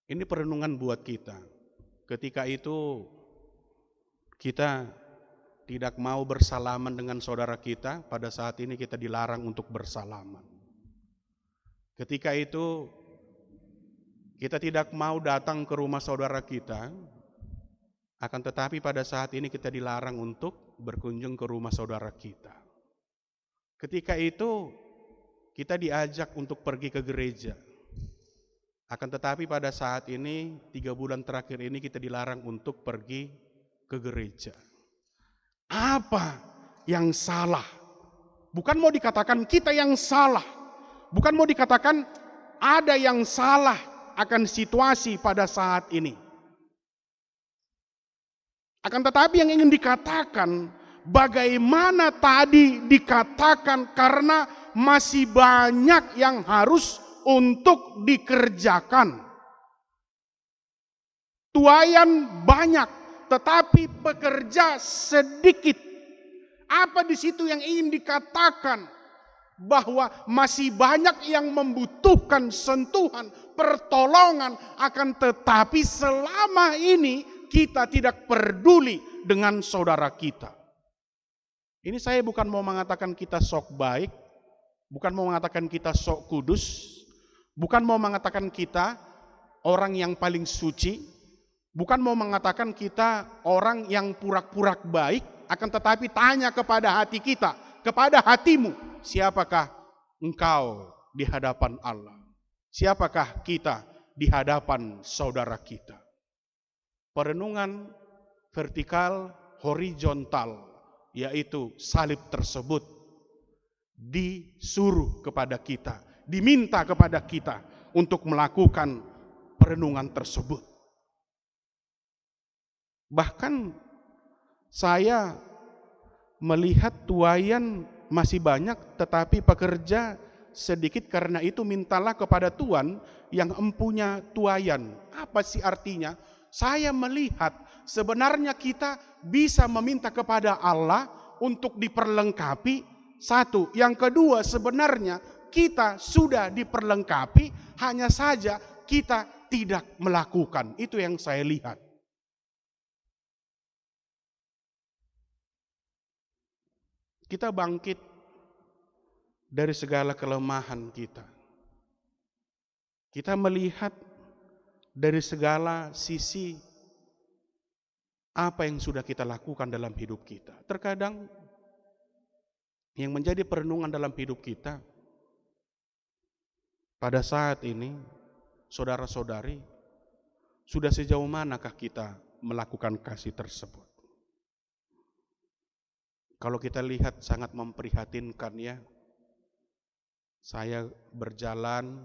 Ini perenungan buat kita. Ketika itu kita tidak mau bersalaman dengan saudara kita, pada saat ini kita dilarang untuk bersalaman. Ketika itu kita tidak mau datang ke rumah saudara kita, akan tetapi pada saat ini kita dilarang untuk berkunjung ke rumah saudara kita. Ketika itu kita diajak untuk pergi ke gereja. Akan tetapi pada saat ini, 3 bulan terakhir ini kita dilarang untuk pergi ke gereja. Apa yang salah? Bukan mau dikatakan kita yang salah. Bukan mau dikatakan ada yang salah akan situasi pada saat ini. Akan tetapi yang ingin dikatakan, bagaimana tadi dikatakan karena masih banyak yang harus untuk dikerjakan. Tuayan banyak, tetapi pekerja sedikit. Apa di situ yang ingin dikatakan? Bahwa masih banyak yang membutuhkan sentuhan, pertolongan, akan tetapi selama ini kita tidak peduli dengan saudara kita. Ini saya bukan mau mengatakan kita sok baik, bukan mau mengatakan kita sok kudus, bukan mau mengatakan kita orang yang paling suci, bukan mau mengatakan kita orang yang pura-pura baik, akan tetapi tanya kepada hati kita, kepada hatimu, siapakah engkau di hadapan Allah? Siapakah kita di hadapan saudara kita? Perenungan vertikal horizontal, yaitu salib tersebut disuruh kepada kita, diminta kepada kita untuk melakukan perenungan tersebut. Bahkan saya melihat tuayan masih banyak tetapi pekerja sedikit, karena itu mintalah kepada Tuhan yang empunya tuayan. Apa sih artinya? Saya melihat sebenarnya kita bisa meminta kepada Allah untuk diperlengkapi. Satu, yang kedua sebenarnya kita sudah diperlengkapi, hanya saja kita tidak melakukan. Itu yang saya lihat. Kita bangkit dari segala kelemahan kita. Kita melihat dari segala sisi apa yang sudah kita lakukan dalam hidup kita. Terkadang yang menjadi perenungan dalam hidup kita pada saat ini, saudara-saudari, sudah sejauh manakah kita melakukan kasih tersebut? Kalau kita lihat sangat memprihatinkan ya. Saya berjalan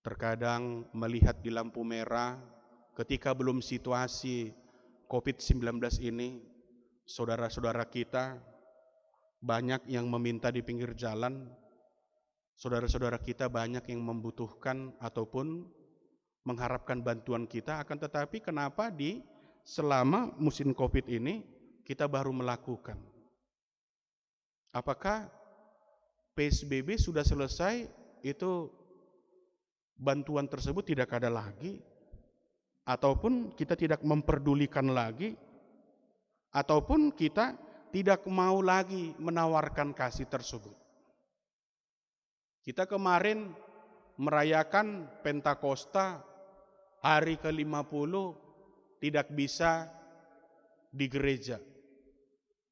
terkadang melihat di lampu merah ketika belum situasi COVID-19 ini, saudara-saudara kita banyak yang meminta di pinggir jalan, saudara-saudara kita banyak yang membutuhkan ataupun mengharapkan bantuan kita, akan tetapi kenapa selama musim COVID ini kita baru melakukan? Apakah PSBB sudah selesai, itu bantuan tersebut tidak ada lagi? Ataupun kita tidak memperdulikan lagi? Ataupun kita tidak mau lagi menawarkan kasih tersebut? Kita kemarin merayakan Pentakosta, hari ke-50 tidak bisa di gereja.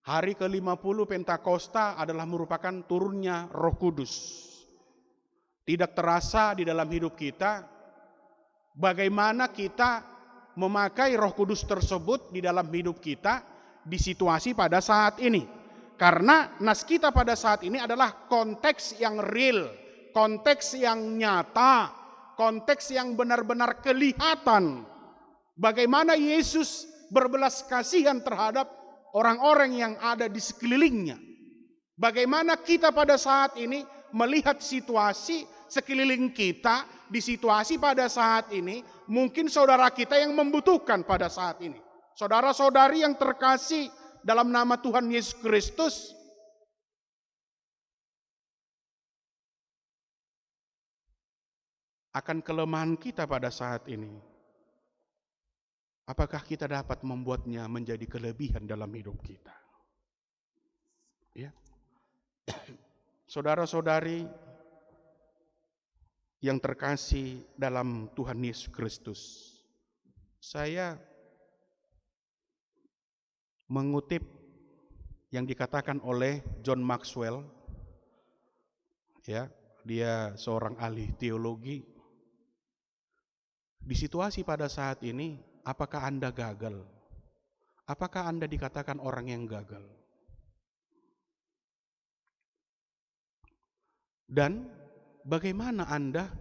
Hari ke-50 Pentakosta adalah merupakan turunnya Roh Kudus. Tidak terasa di dalam hidup kita bagaimana kita memakai Roh Kudus tersebut di dalam hidup kita di situasi pada saat ini. Karena nas kita pada saat ini adalah konteks yang real, konteks yang nyata, konteks yang benar-benar kelihatan. Bagaimana Yesus berbelas kasihan terhadap orang-orang yang ada di sekelilingnya. Bagaimana kita pada saat ini melihat situasi sekeliling kita, di situasi pada saat ini, mungkin saudara kita yang membutuhkan pada saat ini. Saudara-saudari yang terkasih dalam nama Tuhan Yesus Kristus, akan kelemahan kita pada saat ini, apakah kita dapat membuatnya menjadi kelebihan dalam hidup kita? Ya. Saudara-saudari yang terkasih dalam Tuhan Yesus Kristus, saya mengutip yang dikatakan oleh John Maxwell, ya, dia seorang ahli teologi. Di situasi pada saat ini, apakah Anda gagal? Apakah Anda dikatakan orang yang gagal? Dan bagaimana Anda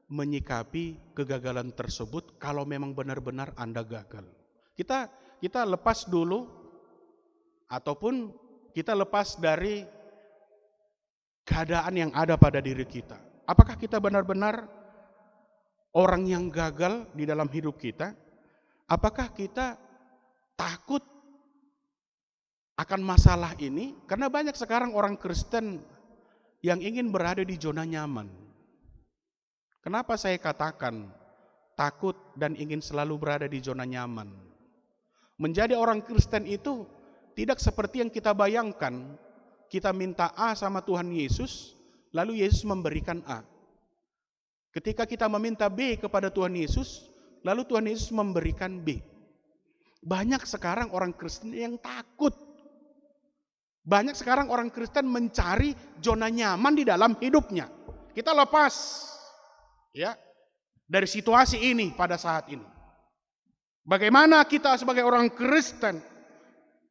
menyikapi kegagalan tersebut kalau memang benar-benar Anda gagal? Kita lepas dulu, ataupun kita lepas dari keadaan yang ada pada diri kita. Apakah kita benar-benar orang yang gagal di dalam hidup kita? Apakah kita takut akan masalah ini? Karena banyak sekarang orang Kristen yang ingin berada di zona nyaman. Kenapa saya katakan takut dan ingin selalu berada di zona nyaman? Menjadi orang Kristen itu tidak seperti yang kita bayangkan. Kita minta A sama Tuhan Yesus, lalu Yesus memberikan A. Ketika kita meminta B kepada Tuhan Yesus, lalu Tuhan Yesus memberikan B. Banyak sekarang orang Kristen yang takut. Banyak sekarang orang Kristen mencari zona nyaman di dalam hidupnya. Kita lepas ya dari situasi ini pada saat ini. Bagaimana kita sebagai orang Kristen,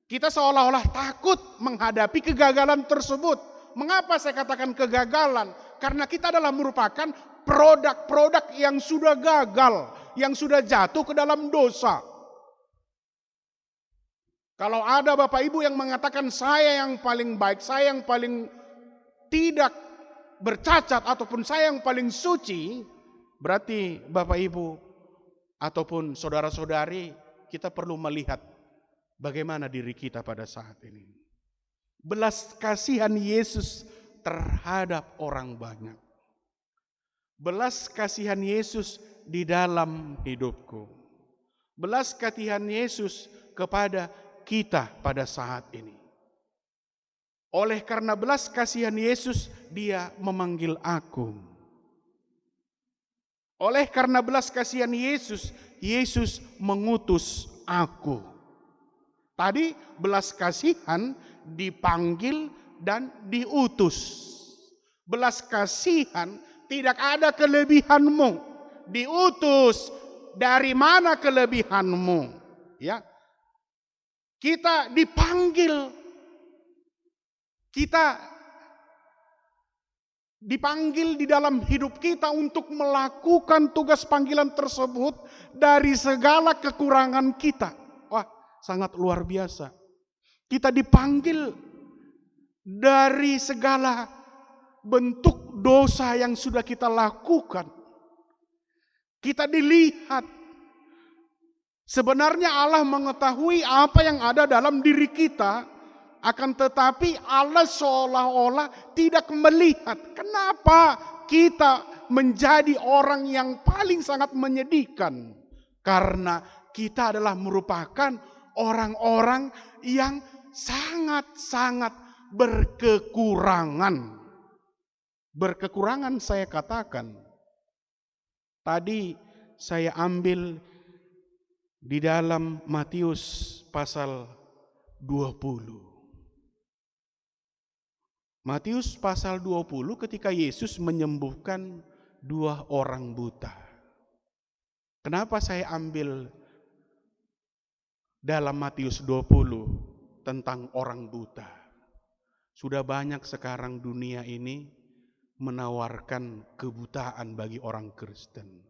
kita seolah-olah takut menghadapi kegagalan tersebut. Mengapa saya katakan kegagalan? Karena kita adalah merupakan produk-produk yang sudah gagal, yang sudah jatuh ke dalam dosa. Kalau ada Bapak Ibu yang mengatakan saya yang paling baik, saya yang paling tidak bercacat, ataupun saya yang paling suci, berarti Bapak Ibu ataupun saudara-saudari, kita perlu melihat bagaimana diri kita pada saat ini. Belas kasihan Yesus terhadap orang banyak. Belas kasihan Yesus di dalam hidupku. Belas kasihan Yesus kepada kita pada saat ini. Oleh karena belas kasihan Yesus, Dia memanggil aku. Oleh karena belas kasihan Yesus, Yesus mengutus aku. Tadi belas kasihan dipanggil dan diutus. Belas kasihan tidak ada kelebihanmu. Diutus, dari mana kelebihanmu? Ya. Kita dipanggil, kita dipanggil di dalam hidup kita untuk melakukan tugas panggilan tersebut dari segala kekurangan kita. Wah, sangat luar biasa. Kita dipanggil dari segala bentuk dosa yang sudah kita lakukan. Kita dilihat. Sebenarnya Allah mengetahui apa yang ada dalam diri kita, akan tetapi Allah seolah-olah tidak melihat. Kenapa kita menjadi orang yang paling sangat menyedihkan? Karena kita adalah merupakan orang-orang yang sangat-sangat berkekurangan. Berkekurangan saya katakan. Tadi saya ambil di dalam Matius pasal 20. Matius pasal 20 ketika Yesus menyembuhkan 2 orang buta. Kenapa saya ambil dalam Matius 20 tentang orang buta? Sudah banyak sekarang dunia ini menawarkan kebutaan bagi orang Kristen.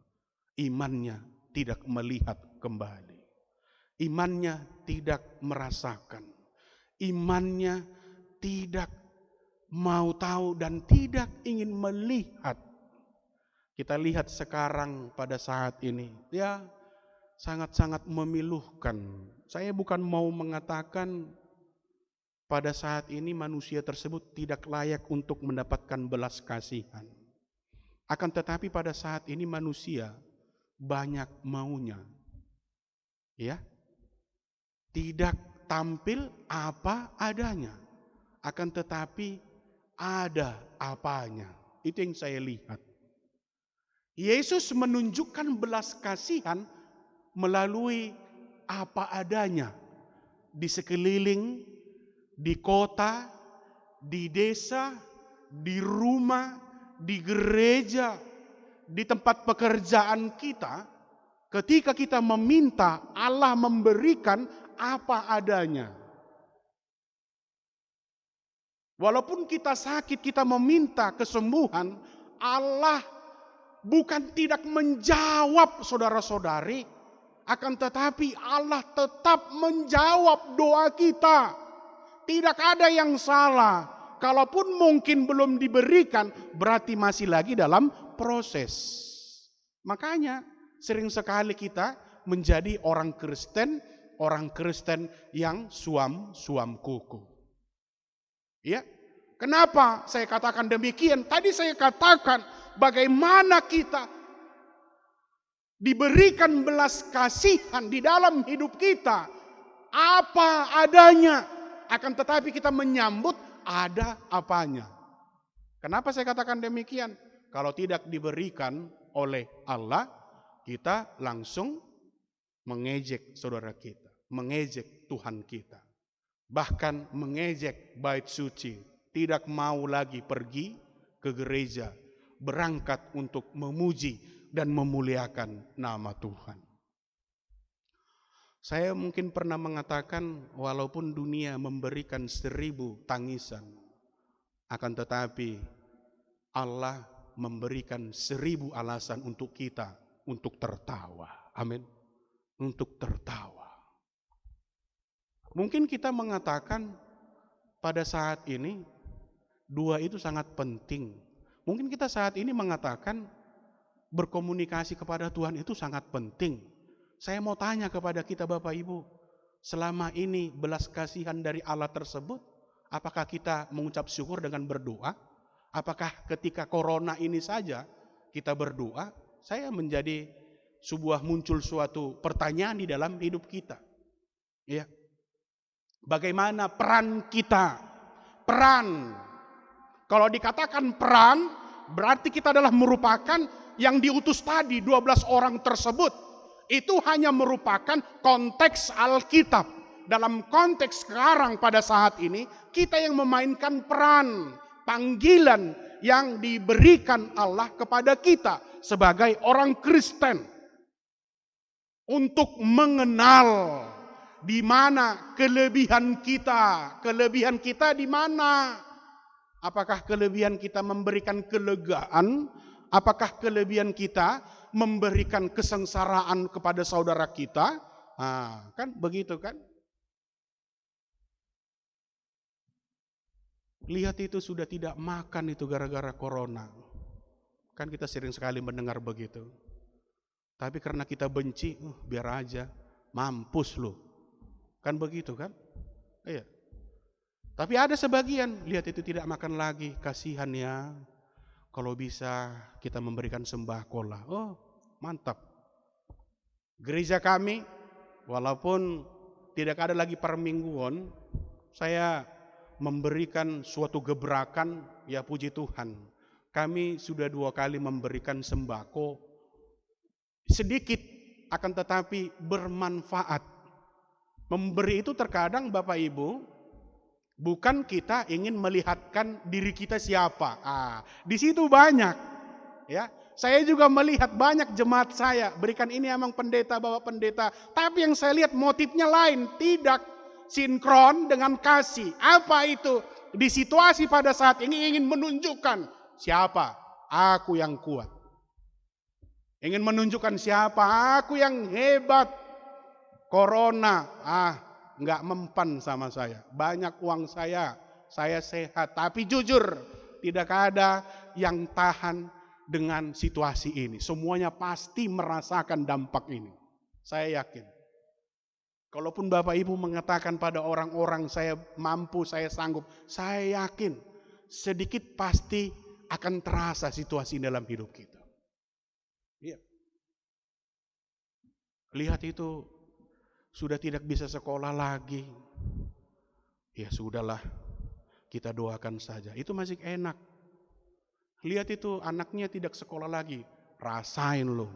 Imannya tidak melihat kembali. Imannya tidak merasakan. Imannya tidak mau tahu dan tidak ingin melihat. Kita lihat sekarang pada saat ini, ya sangat-sangat memilukan. Saya bukan mau mengatakan pada saat ini manusia tersebut tidak layak untuk mendapatkan belas kasihan. Akan tetapi pada saat ini manusia banyak maunya. Ya. Tidak tampil apa adanya. Akan tetapi ada apanya. Itu yang saya lihat. Yesus menunjukkan belas kasihan melalui apa adanya di sekeliling, di kota, di desa, di rumah, di gereja, di tempat pekerjaan kita. Ketika kita meminta, Allah memberikan apa adanya. Walaupun kita sakit, kita meminta kesembuhan, Allah bukan tidak menjawab saudara-saudari, akan tetapi Allah tetap menjawab doa kita. Tidak ada yang salah. Kalaupun mungkin belum diberikan, berarti masih lagi dalam proses. Makanya sering sekali kita menjadi orang Kristen yang suam kuku. Ya, kenapa saya katakan demikian? Tadi saya katakan bagaimana kita diberikan belas kasihan di dalam hidup kita, apa adanya, akan tetapi kita menyambut ada apanya. Kenapa saya katakan demikian? Kalau tidak diberikan oleh Allah, kita langsung mengejek saudara kita, mengejek Tuhan kita. Bahkan mengejek bait suci, tidak mau lagi pergi ke gereja, berangkat untuk memuji dan memuliakan nama Tuhan. Saya mungkin pernah mengatakan walaupun dunia memberikan 1000 tangisan, akan tetapi Allah memberikan 1000 alasan untuk kita untuk tertawa. Amin. Untuk tertawa. Mungkin kita mengatakan pada saat ini 2 itu sangat penting. Mungkin kita saat ini mengatakan berkomunikasi kepada Tuhan itu sangat penting. Saya mau tanya kepada kita Bapak Ibu, selama ini belas kasihan dari Allah tersebut, apakah kita mengucap syukur dengan berdoa? Apakah ketika corona ini saja kita berdoa? Saya menjadi muncul suatu pertanyaan di dalam hidup kita. Ya. Bagaimana peran kita? Peran. Kalau dikatakan peran, berarti kita adalah merupakan yang diutus tadi 12 orang tersebut. Itu hanya merupakan konteks Alkitab. Dalam konteks sekarang pada saat ini, kita yang memainkan peran, panggilan yang diberikan Allah kepada kita sebagai orang Kristen. Untuk mengenal di mana kelebihan kita di mana. Apakah kelebihan kita memberikan kelegaan? Apakah kelebihan kita memberikan kesengsaraan kepada saudara kita? Kan begitu kan? Lihat itu sudah tidak makan itu gara-gara corona. Kan kita sering sekali mendengar begitu. Tapi karena kita benci, biar aja, mampus lu. Kan begitu kan? Iya. Tapi ada sebagian, lihat itu tidak makan lagi, kasihan ya. Kalau bisa kita memberikan sembako lah. Oh, mantap. Gereja kami, walaupun tidak ada lagi permingguan, saya memberikan suatu gebrakan, ya puji Tuhan. Kami sudah 2 kali memberikan sembako, sedikit akan tetapi bermanfaat. Memberi itu terkadang Bapak Ibu, bukan kita ingin melihatkan diri kita siapa. Di situ banyak. Ya, saya juga melihat banyak jemaat saya berikan ini emang pendeta, bawa pendeta. Tapi yang saya lihat motifnya lain, tidak sinkron dengan kasih. Apa itu? Di situasi pada saat ini ingin menunjukkan siapa? Aku yang kuat. Ingin menunjukkan siapa? Aku yang hebat. Corona, nggak mempan sama saya. Banyak uang saya sehat. Tapi jujur, tidak ada yang tahan dengan situasi ini. Semuanya pasti merasakan dampak ini. Saya yakin. Kalaupun Bapak Ibu mengatakan pada orang-orang saya mampu, saya sanggup, saya yakin sedikit pasti akan terasa situasi dalam hidup kita. Iya. Lihat itu. Sudah tidak bisa sekolah lagi. Ya sudahlah, kita doakan saja. Itu masih enak. Lihat itu anaknya tidak sekolah lagi. Rasain loh,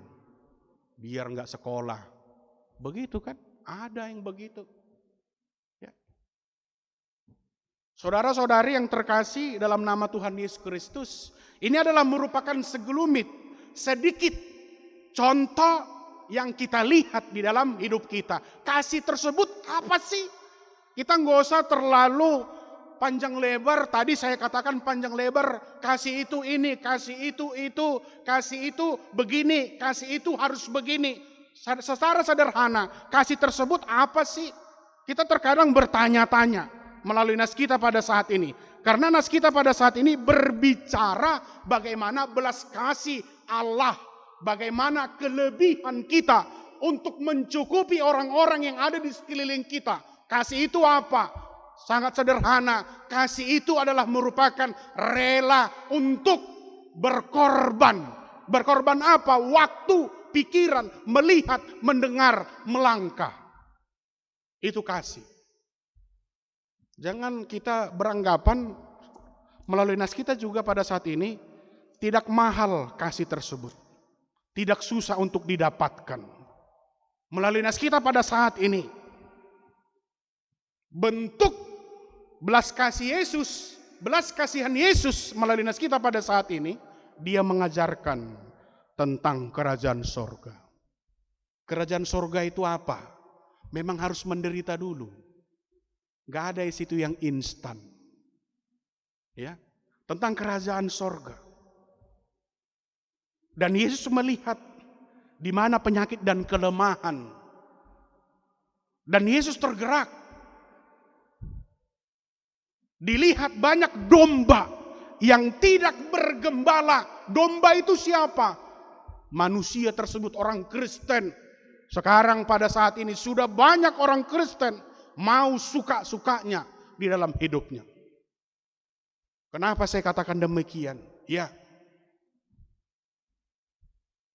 biar nggak sekolah. Begitu kan? Ada yang begitu. Ya. Saudara-saudari yang terkasih dalam nama Tuhan Yesus Kristus, ini adalah merupakan segelumit, sedikit contoh yang kita lihat di dalam hidup kita. Kasih tersebut apa sih? Kita nggak usah terlalu panjang lebar. Tadi saya katakan panjang lebar. Kasih itu ini, kasih itu, kasih itu begini, kasih itu harus begini. Secara sederhana, kasih tersebut apa sih? Kita terkadang bertanya-tanya melalui nas kita pada saat ini. Karena nas kita pada saat ini berbicara bagaimana belas kasih Allah. Bagaimana kelebihan kita untuk mencukupi orang-orang yang ada di sekeliling kita. Kasih itu apa? Sangat sederhana. Kasih itu adalah merupakan rela untuk berkorban. Berkorban apa? Waktu, pikiran, melihat, mendengar, melangkah. Itu kasih. Jangan kita beranggapan melalui nas kita juga pada saat ini tidak mahal kasih tersebut. Tidak susah untuk didapatkan. Melalui nas kita pada saat ini, bentuk belas kasih Yesus, belas kasihan Yesus melalui nas kita pada saat ini, dia mengajarkan tentang kerajaan sorga. Kerajaan sorga itu apa? Memang harus menderita dulu. Gak ada di situ yang instan. Ya, tentang kerajaan sorga. Dan Yesus melihat di mana penyakit dan kelemahan. Dan Yesus tergerak. Dilihat banyak domba yang tidak bergembala. Domba itu siapa? Manusia tersebut, orang Kristen. Sekarang pada saat ini sudah banyak orang Kristen mau suka-sukanya di dalam hidupnya. Kenapa saya katakan demikian? Ya,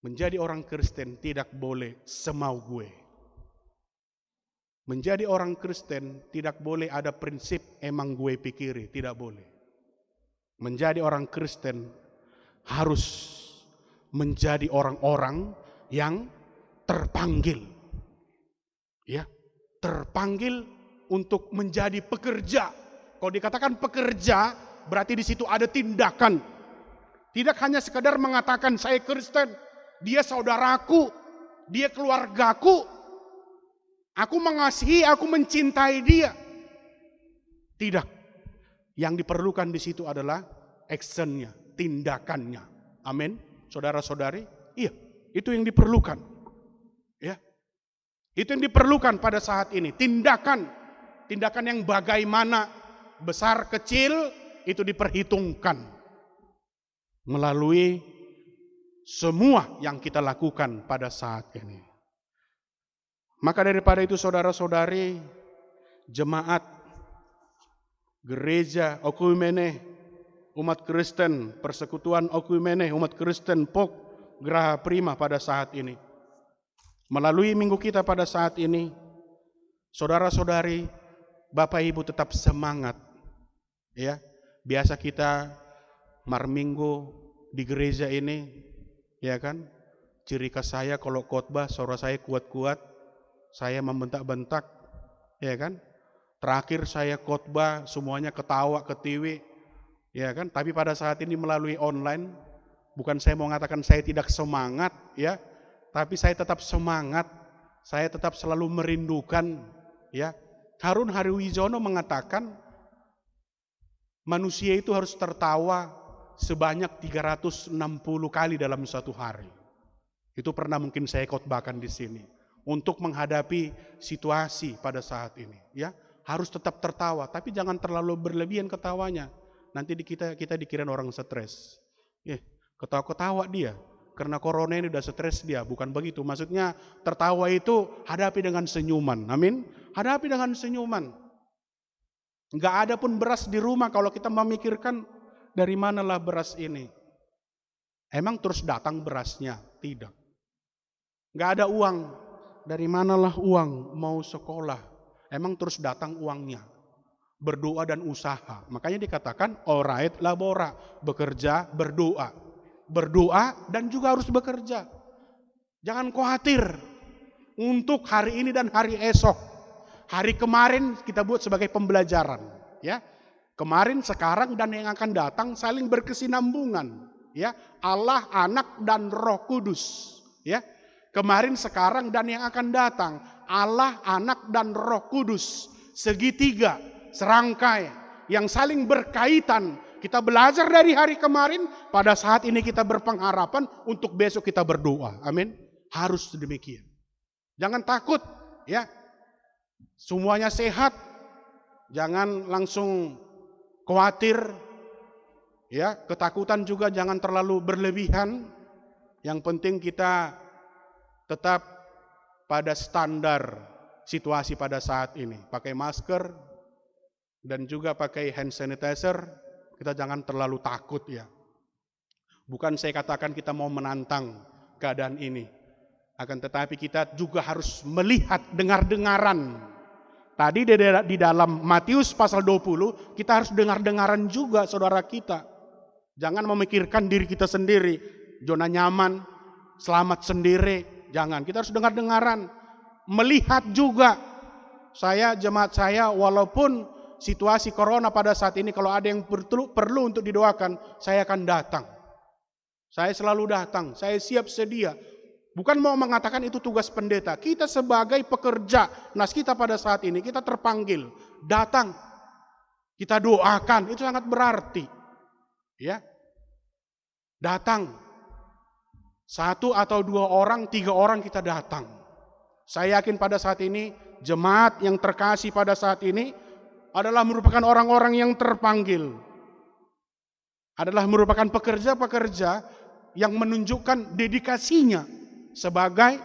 menjadi orang Kristen tidak boleh semau gue. Menjadi orang Kristen tidak boleh ada prinsip emang gue pikiri, tidak boleh. Menjadi orang Kristen harus menjadi orang-orang yang terpanggil. Ya, terpanggil untuk menjadi pekerja. Kalau dikatakan pekerja, berarti di situ ada tindakan. Tidak hanya sekedar mengatakan saya Kristen, dia saudaraku, dia keluargaku, aku mengasihi, aku mencintai dia. Tidak. Yang diperlukan di situ adalah actionnya, tindakannya. Amin. Saudara-saudari, iya, itu yang diperlukan. Ya. Itu yang diperlukan pada saat ini, tindakan yang bagaimana besar kecil itu diperhitungkan melalui semua yang kita lakukan pada saat ini. Maka daripada itu saudara-saudari, jemaat gereja Okumene, umat Kristen, persekutuan Okumene, umat Kristen POK Geraha Prima pada saat ini. Melalui minggu kita pada saat ini, saudara-saudari, Bapak Ibu tetap semangat. Ya, biasa kita marminggu di gereja ini, ya kan? Ciri khas saya kalau khotbah suara saya kuat-kuat, saya membentak-bentak, ya kan? Terakhir saya khotbah semuanya ketawa, ketiwi, ya kan? Tapi pada saat ini melalui online, bukan saya mau mengatakan saya tidak semangat, ya, tapi saya tetap semangat, saya tetap selalu merindukan, ya. Harun Hariwijono mengatakan manusia itu harus tertawa sebanyak 360 kali dalam satu hari. Itu pernah mungkin saya khotbahkan di sini untuk menghadapi situasi pada saat ini, ya. Harus tetap tertawa, tapi jangan terlalu berlebihan ketawanya. Nanti kita dikira orang stres. Ketawa-ketawa dia karena corona ini udah stres dia, bukan begitu. Maksudnya tertawa itu hadapi dengan senyuman. Amin. Hadapi dengan senyuman. Enggak ada pun beras di rumah kalau kita memikirkan dari manalah beras ini. Emang terus datang berasnya? Tidak. Enggak ada uang. Dari manalah uang mau sekolah? Emang terus datang uangnya? Berdoa dan usaha. Makanya dikatakan orait labora, bekerja, berdoa. Berdoa dan juga harus bekerja. Jangan khawatir untuk hari ini dan hari esok. Hari kemarin kita buat sebagai pembelajaran, ya. Kemarin, sekarang dan yang akan datang saling berkesinambungan, ya. Allah, Anak dan Roh Kudus, ya. Kemarin, sekarang dan yang akan datang Allah, Anak dan Roh Kudus, segitiga, serangkai yang saling berkaitan. Kita belajar dari hari kemarin, pada saat ini kita berpengharapan untuk besok kita berdoa. Amin. Harus demikian. Jangan takut, ya. Semuanya sehat. Jangan langsung khawatir, ya. Ketakutan juga jangan terlalu berlebihan. Yang penting kita tetap pada standar situasi pada saat ini. Pakai masker dan juga pakai hand sanitizer. Kita jangan terlalu takut, ya. Bukan saya katakan kita mau menantang keadaan ini. Akan tetapi kita juga harus melihat dengar-dengaran. Tadi di dalam Matius pasal 20, kita harus dengar-dengaran juga saudara kita. Jangan memikirkan diri kita sendiri, zona nyaman, selamat sendiri. Jangan, kita harus dengar-dengaran. Melihat juga, jemaat saya, walaupun situasi corona pada saat ini, kalau ada yang perlu untuk didoakan, saya akan datang. Saya selalu datang, saya siap sedia. Bukan mau mengatakan itu tugas pendeta. Kita sebagai pekerja nas kita pada saat ini, kita terpanggil. Datang. Kita doakan. Itu sangat berarti. Ya. Datang. 1 atau 2 orang, 3 orang kita datang. Saya yakin pada saat ini, jemaat yang terkasih pada saat ini, adalah merupakan orang-orang yang terpanggil. Adalah merupakan pekerja-pekerja yang menunjukkan dedikasinya sebagai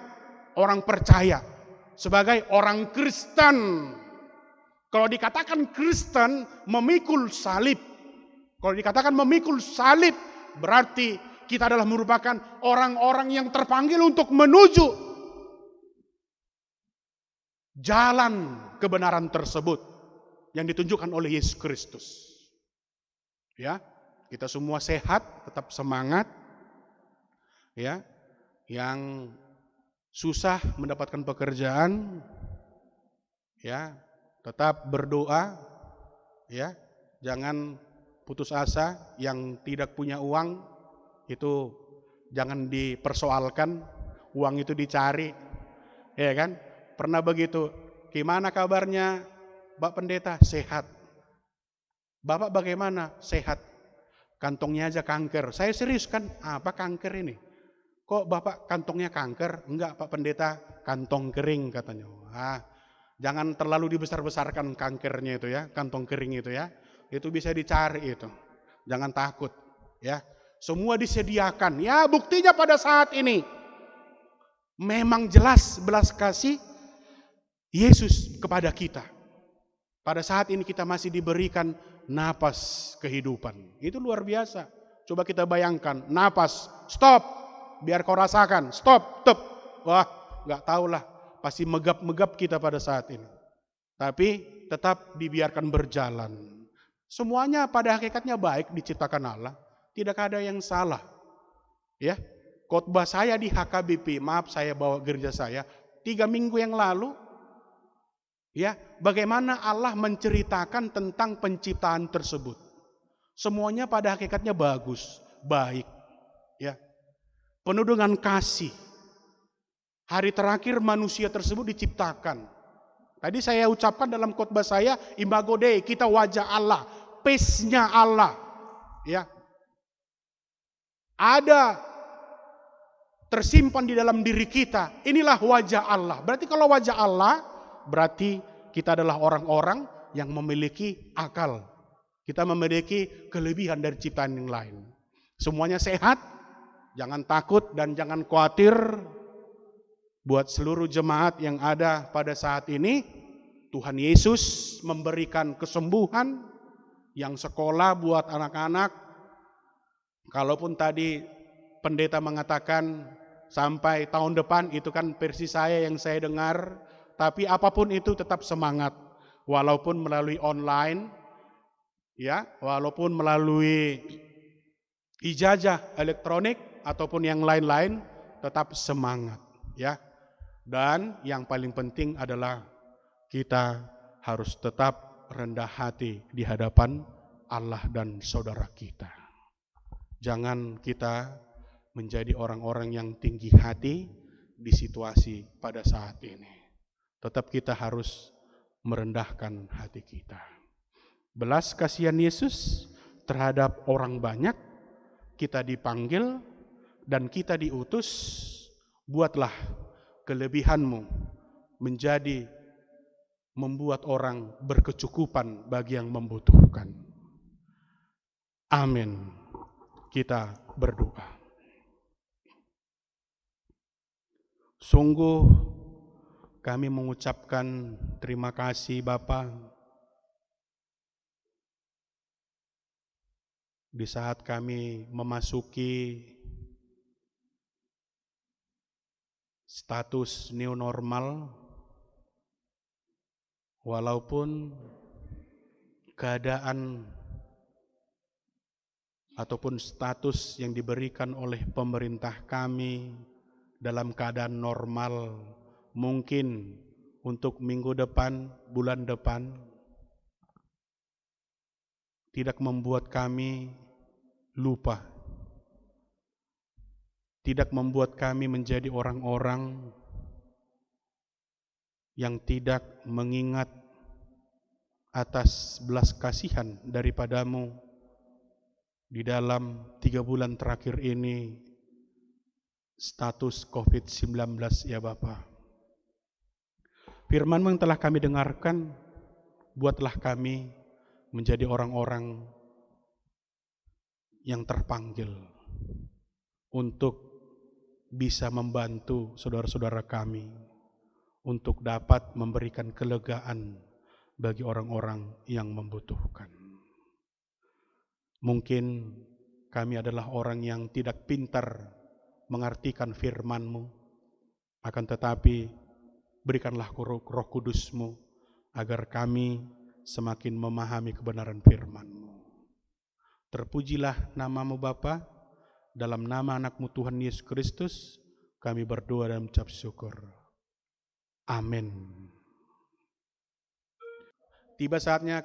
orang percaya, sebagai orang Kristen. Kalau dikatakan Kristen, memikul salib. Kalau dikatakan memikul salib, berarti kita adalah merupakan orang-orang yang terpanggil untuk menuju jalan kebenaran tersebut yang ditunjukkan oleh Yesus Kristus. Ya, kita semua sehat, tetap semangat. Ya. Yang susah mendapatkan pekerjaan, ya, tetap berdoa, ya, jangan putus asa. Yang tidak punya uang itu jangan dipersoalkan, uang itu dicari, ya kan? Pernah begitu? Gimana kabarnya, Pak Pendeta? Sehat. Bapak bagaimana? Sehat. Kantongnya aja kanker. Saya serius kan, apa kanker ini? Kok Bapak kantongnya kanker? Enggak Pak Pendeta, kantong kering katanya. Jangan terlalu dibesar-besarkan kankernya itu ya, kantong kering itu ya. Itu bisa dicari itu. Jangan takut ya. Semua disediakan. Ya buktinya pada saat ini memang jelas belas kasih Yesus kepada kita. Pada saat ini kita masih diberikan napas kehidupan. Itu luar biasa. Coba kita bayangkan, napas, stop, biar kau rasakan, stop, tep. Wah, nggak tahulah, pasti megap-megap kita pada saat ini. Tapi tetap dibiarkan berjalan. Semuanya pada hakikatnya baik diciptakan Allah. Tidak ada yang salah. Ya, khotbah saya di HKBP, maaf saya bawa gereja saya, 3 minggu yang lalu, ya, bagaimana Allah menceritakan tentang penciptaan tersebut. Semuanya pada hakikatnya bagus, baik, ya. Penuh dengan kasih. Hari terakhir manusia tersebut diciptakan. Tadi saya ucapkan dalam khotbah saya, Imago Dei, kita wajah Allah, face-nya Allah, ya. Ada tersimpan di dalam diri kita. Inilah wajah Allah. Berarti kalau wajah Allah, berarti kita adalah orang-orang yang memiliki akal. Kita memiliki kelebihan dari ciptaan yang lain. Semuanya sehat, jangan takut dan jangan khawatir. Buat seluruh jemaat yang ada pada saat ini, Tuhan Yesus memberikan kesembuhan. Yang sekolah buat anak-anak, kalaupun tadi pendeta mengatakan sampai tahun depan, itu kan versi saya yang saya dengar. Tapi apapun itu tetap semangat, walaupun melalui online, ya, walaupun melalui ijazah elektronik ataupun yang lain-lain, tetap semangat, ya. Dan yang paling penting adalah kita harus tetap rendah hati di hadapan Allah dan saudara kita. Jangan kita menjadi orang-orang yang tinggi hati di situasi pada saat ini. Tetap kita harus merendahkan hati kita. Belas kasihan Yesus terhadap orang banyak, kita dipanggil dan kita diutus, buatlah kelebihanmu menjadi membuat orang berkecukupan bagi yang membutuhkan. Amin. Kita berdoa. Sungguh kami mengucapkan terima kasih Bapa di saat kami memasuki status new normal, walaupun keadaan ataupun status yang diberikan oleh pemerintah kami dalam keadaan normal, mungkin untuk minggu depan, bulan depan, tidak membuat kami lupa, tidak membuat kami menjadi orang-orang yang tidak mengingat atas belas kasihan daripadamu di dalam 3 bulan terakhir ini, status COVID-19 ya Bapa. Firman-Mu yang telah kami dengarkan, buatlah kami menjadi orang-orang yang terpanggil untuk bisa membantu saudara-saudara kami, untuk dapat memberikan kelegaan bagi orang-orang yang membutuhkan. Mungkin kami adalah orang yang tidak pintar mengartikan firman-Mu, akan tetapi berikanlah Roh Kudus-Mu agar kami semakin memahami kebenaran firman-Mu. Terpujilah nama-Mu Bapa, dalam nama anak-Mu Tuhan Yesus Kristus kami berdoa dan mengucap syukur. Amin. Tiba saatnya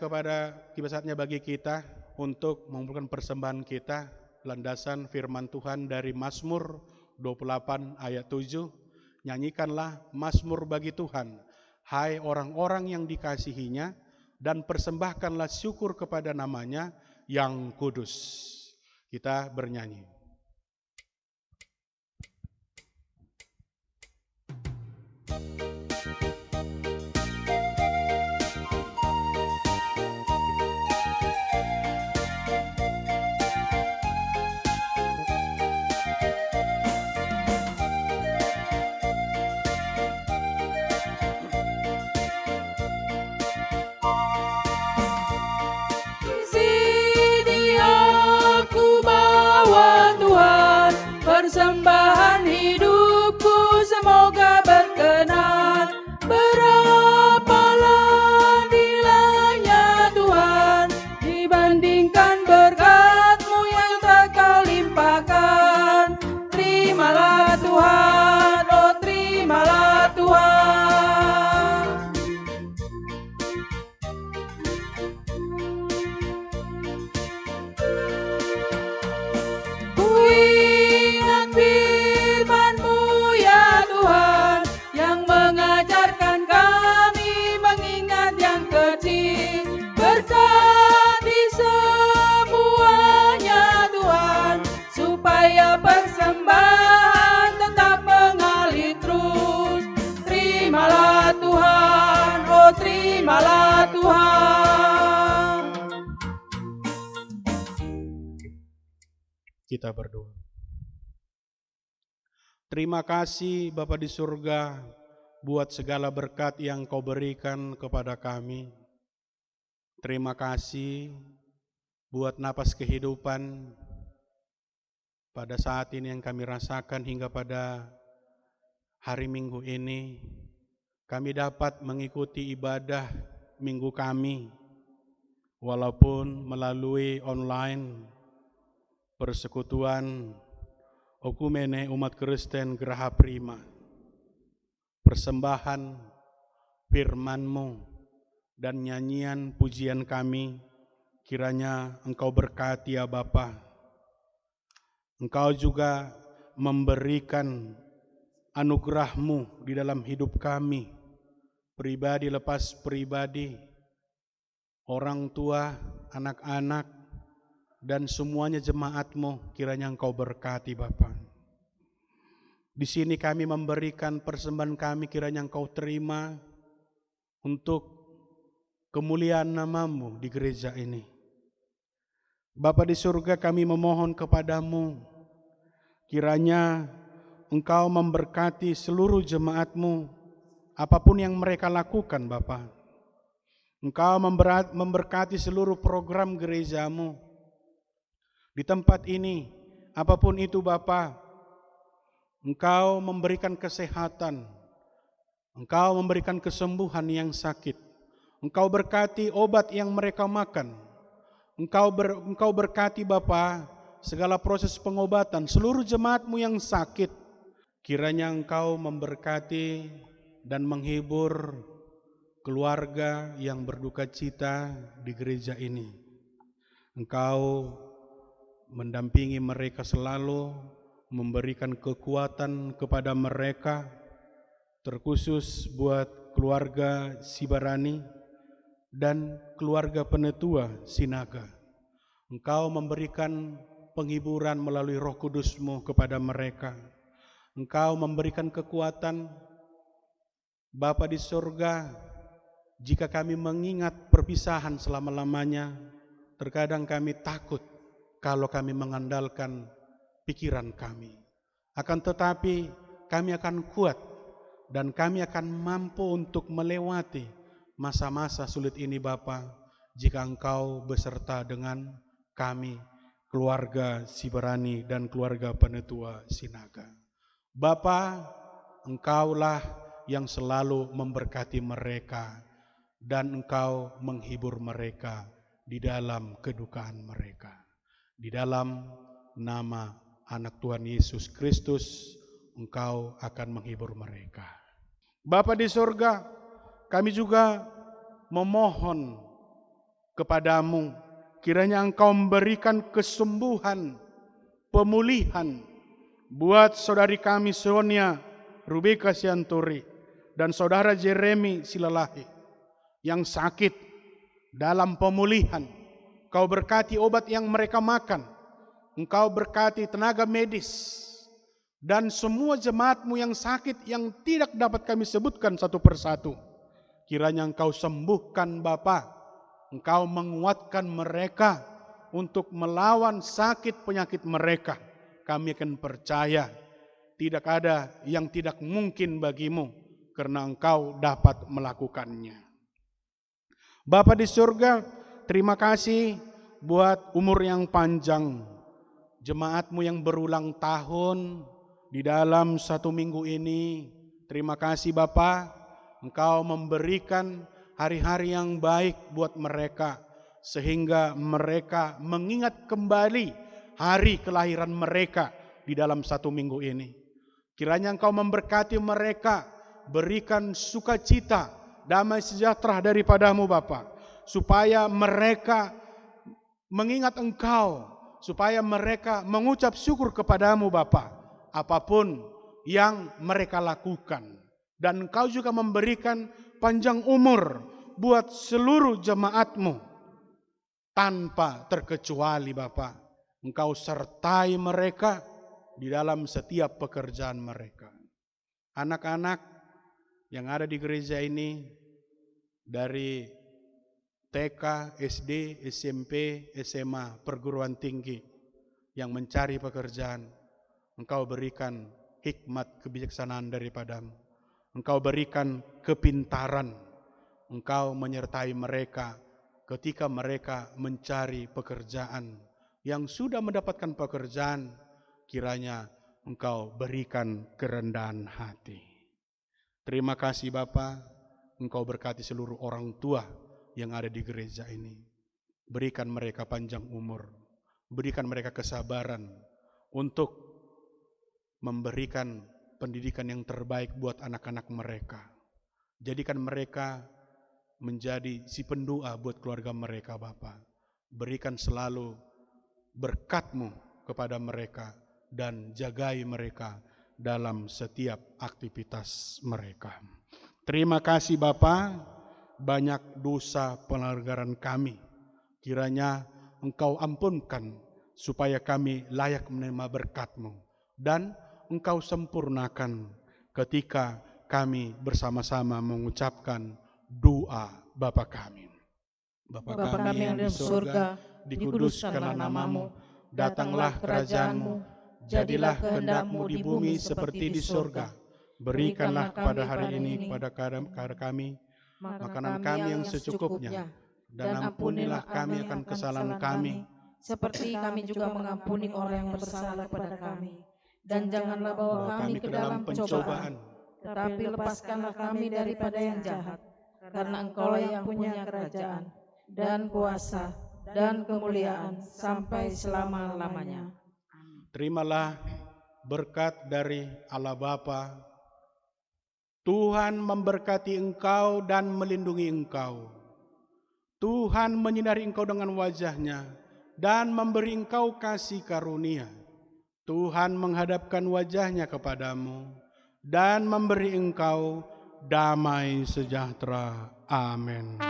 bagi kita untuk mengumpulkan persembahan kita, landasan firman Tuhan dari Mazmur 28 ayat 7. Nyanyikanlah Mazmur bagi Tuhan, hai orang-orang yang dikasihinya, dan persembahkanlah syukur kepada namanya yang kudus. Kita bernyanyi. Persembahan hidupku semoga berkenan. Berapalah nilainya Tuhan dibandingkan berkat-Mu yang tak Kau limpahkan. Terimalah Tuhan, oh terimalah Tuhan. Firman-Mu ya Tuhan yang mengajarkan kami mengingat yang kecil. Berkati semuanya Tuhan supaya persembahan tetap mengalir terus. Terimalah Tuhan, oh terimalah Tuhan. Kita berdoa. Terima kasih Bapa di surga buat segala berkat yang Kau berikan kepada kami. Terima kasih buat napas kehidupan pada saat ini yang kami rasakan hingga pada hari Minggu ini. Kami dapat mengikuti ibadah Minggu kami walaupun melalui online persekutuan Okumene umat Kristen Geraha Prima. Persembahan firman-Mu dan nyanyian pujian kami kiranya Engkau berkati ya Bapa. Engkau juga memberikan anugerah-Mu di dalam hidup kami, pribadi lepas pribadi, orang tua, anak-anak, dan semuanya jemaat-Mu, kiranya Engkau berkati Bapa. Di sini kami memberikan persembahan kami, kiranya Engkau terima untuk kemuliaan nama-Mu di gereja ini. Bapa di surga, kami memohon kepadamu, kiranya Engkau memberkati seluruh jemaat-Mu, apapun yang mereka lakukan Bapa. Engkau memberkati seluruh program gereja-Mu di tempat ini, apapun itu Bapa. Engkau memberikan kesehatan, Engkau memberikan kesembuhan yang sakit, Engkau berkati obat yang mereka makan, Engkau berkati Bapa segala proses pengobatan seluruh jemaat-Mu yang sakit. Kiranya Engkau memberkati dan menghibur keluarga yang berduka cita di gereja ini. Engkau mendampingi mereka selalu, memberikan kekuatan kepada mereka, terkhusus buat keluarga Sibarani dan keluarga Penetua Sinaga. Engkau memberikan penghiburan melalui Roh Kudus-Mu kepada mereka. Engkau memberikan kekuatan, Bapa di surga. Jika kami mengingat perpisahan selama-lamanya, terkadang kami takut kalau kami mengandalkan pikiran kami. Akan tetapi kami akan kuat dan kami akan mampu untuk melewati masa-masa sulit ini Bapa, jika Engkau beserta dengan kami, keluarga Sibarani dan keluarga Penetua Sinaga. Bapa, Engkaulah yang selalu memberkati mereka dan Engkau menghibur mereka di dalam kedukaan mereka. Di dalam nama Anak Tuhan Yesus Kristus, Engkau akan menghibur mereka. Bapa di surga, kami juga memohon kepadamu, kiranya Engkau memberikan kesembuhan, pemulihan buat saudari kami Sonia Rubeka Sianturi dan saudara Jeremy Silalahi yang sakit dalam pemulihan. Engkau berkati obat yang mereka makan. Engkau berkati tenaga medis. Dan semua jemaat-Mu yang sakit yang tidak dapat kami sebutkan satu persatu. Kiranya Engkau sembuhkan Bapa. Engkau menguatkan mereka untuk melawan sakit penyakit mereka. Kami akan percaya tidak ada yang tidak mungkin bagimu karena Engkau dapat melakukannya. Bapa di surga, terima kasih buat umur yang panjang. Jemaat-Mu yang berulang tahun di dalam 1 minggu ini. Terima kasih Bapa, Engkau memberikan hari-hari yang baik buat mereka. Sehingga mereka mengingat kembali hari kelahiran mereka di dalam 1 minggu ini. Kiranya Engkau memberkati mereka, berikan sukacita, damai sejahtera daripada-Mu Bapa, supaya mereka mengingat Engkau, supaya mereka mengucap syukur kepada-Mu Bapa, apapun yang mereka lakukan. Dan Engkau juga memberikan panjang umur buat seluruh jemaat-Mu tanpa terkecuali Bapa. Engkau sertai mereka di dalam setiap pekerjaan mereka. Anak-anak yang ada di gereja ini dari TK, SD, SMP, SMA, perguruan tinggi yang mencari pekerjaan, Engkau berikan hikmat kebijaksanaan daripada-Mu. Engkau berikan kepintaran. Engkau menyertai mereka ketika mereka mencari pekerjaan. Yang sudah mendapatkan pekerjaan, kiranya Engkau berikan kerendahan hati. Terima kasih Bapa, Engkau berkati seluruh orang tua yang ada di gereja ini. Berikan mereka panjang umur, berikan mereka kesabaran untuk memberikan pendidikan yang terbaik buat anak-anak mereka. Jadikan mereka menjadi si pendua buat keluarga mereka Bapa. Berikan selalu berkat-Mu kepada mereka dan jagai mereka dalam setiap aktivitas mereka. Terima kasih Bapa, banyak dosa pelanggaran kami. Kiranya Engkau ampunkan supaya kami layak menerima berkat-Mu. Dan Engkau sempurnakan ketika kami bersama-sama mengucapkan doa Bapa kami. Bapa kami yang di surga, dikuduskanlah nama-Mu, datanglah kerajaan-Mu, jadilah kehendak-Mu di bumi seperti di surga. Berikanlah kepada hari ini kepada kami makanan kami yang secukupnya, dan ampunilah kami akan kesalahan kami, seperti kami juga mengampuni orang yang bersalah kepada kami. Dan janganlah bawa kami ke dalam pencobaan, tetapi lepaskanlah kami daripada yang jahat. Karena Engkau yang punya kerajaan, dan kuasa, dan kemuliaan, sampai selama-lamanya. Terimalah berkat dari Allah Bapa. Tuhan memberkati engkau dan melindungi engkau. Tuhan menyinari engkau dengan wajah-Nya dan memberi engkau kasih karunia. Tuhan menghadapkan wajah-Nya kepadamu dan memberi engkau damai sejahtera. Amin.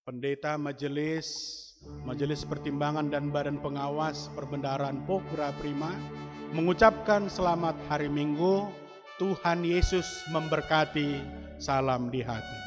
Pendeta Majelis Pertimbangan dan Badan Pengawas Perbendaharaan Pokra Prima mengucapkan selamat hari Minggu. Tuhan Yesus memberkati. Salam di hati.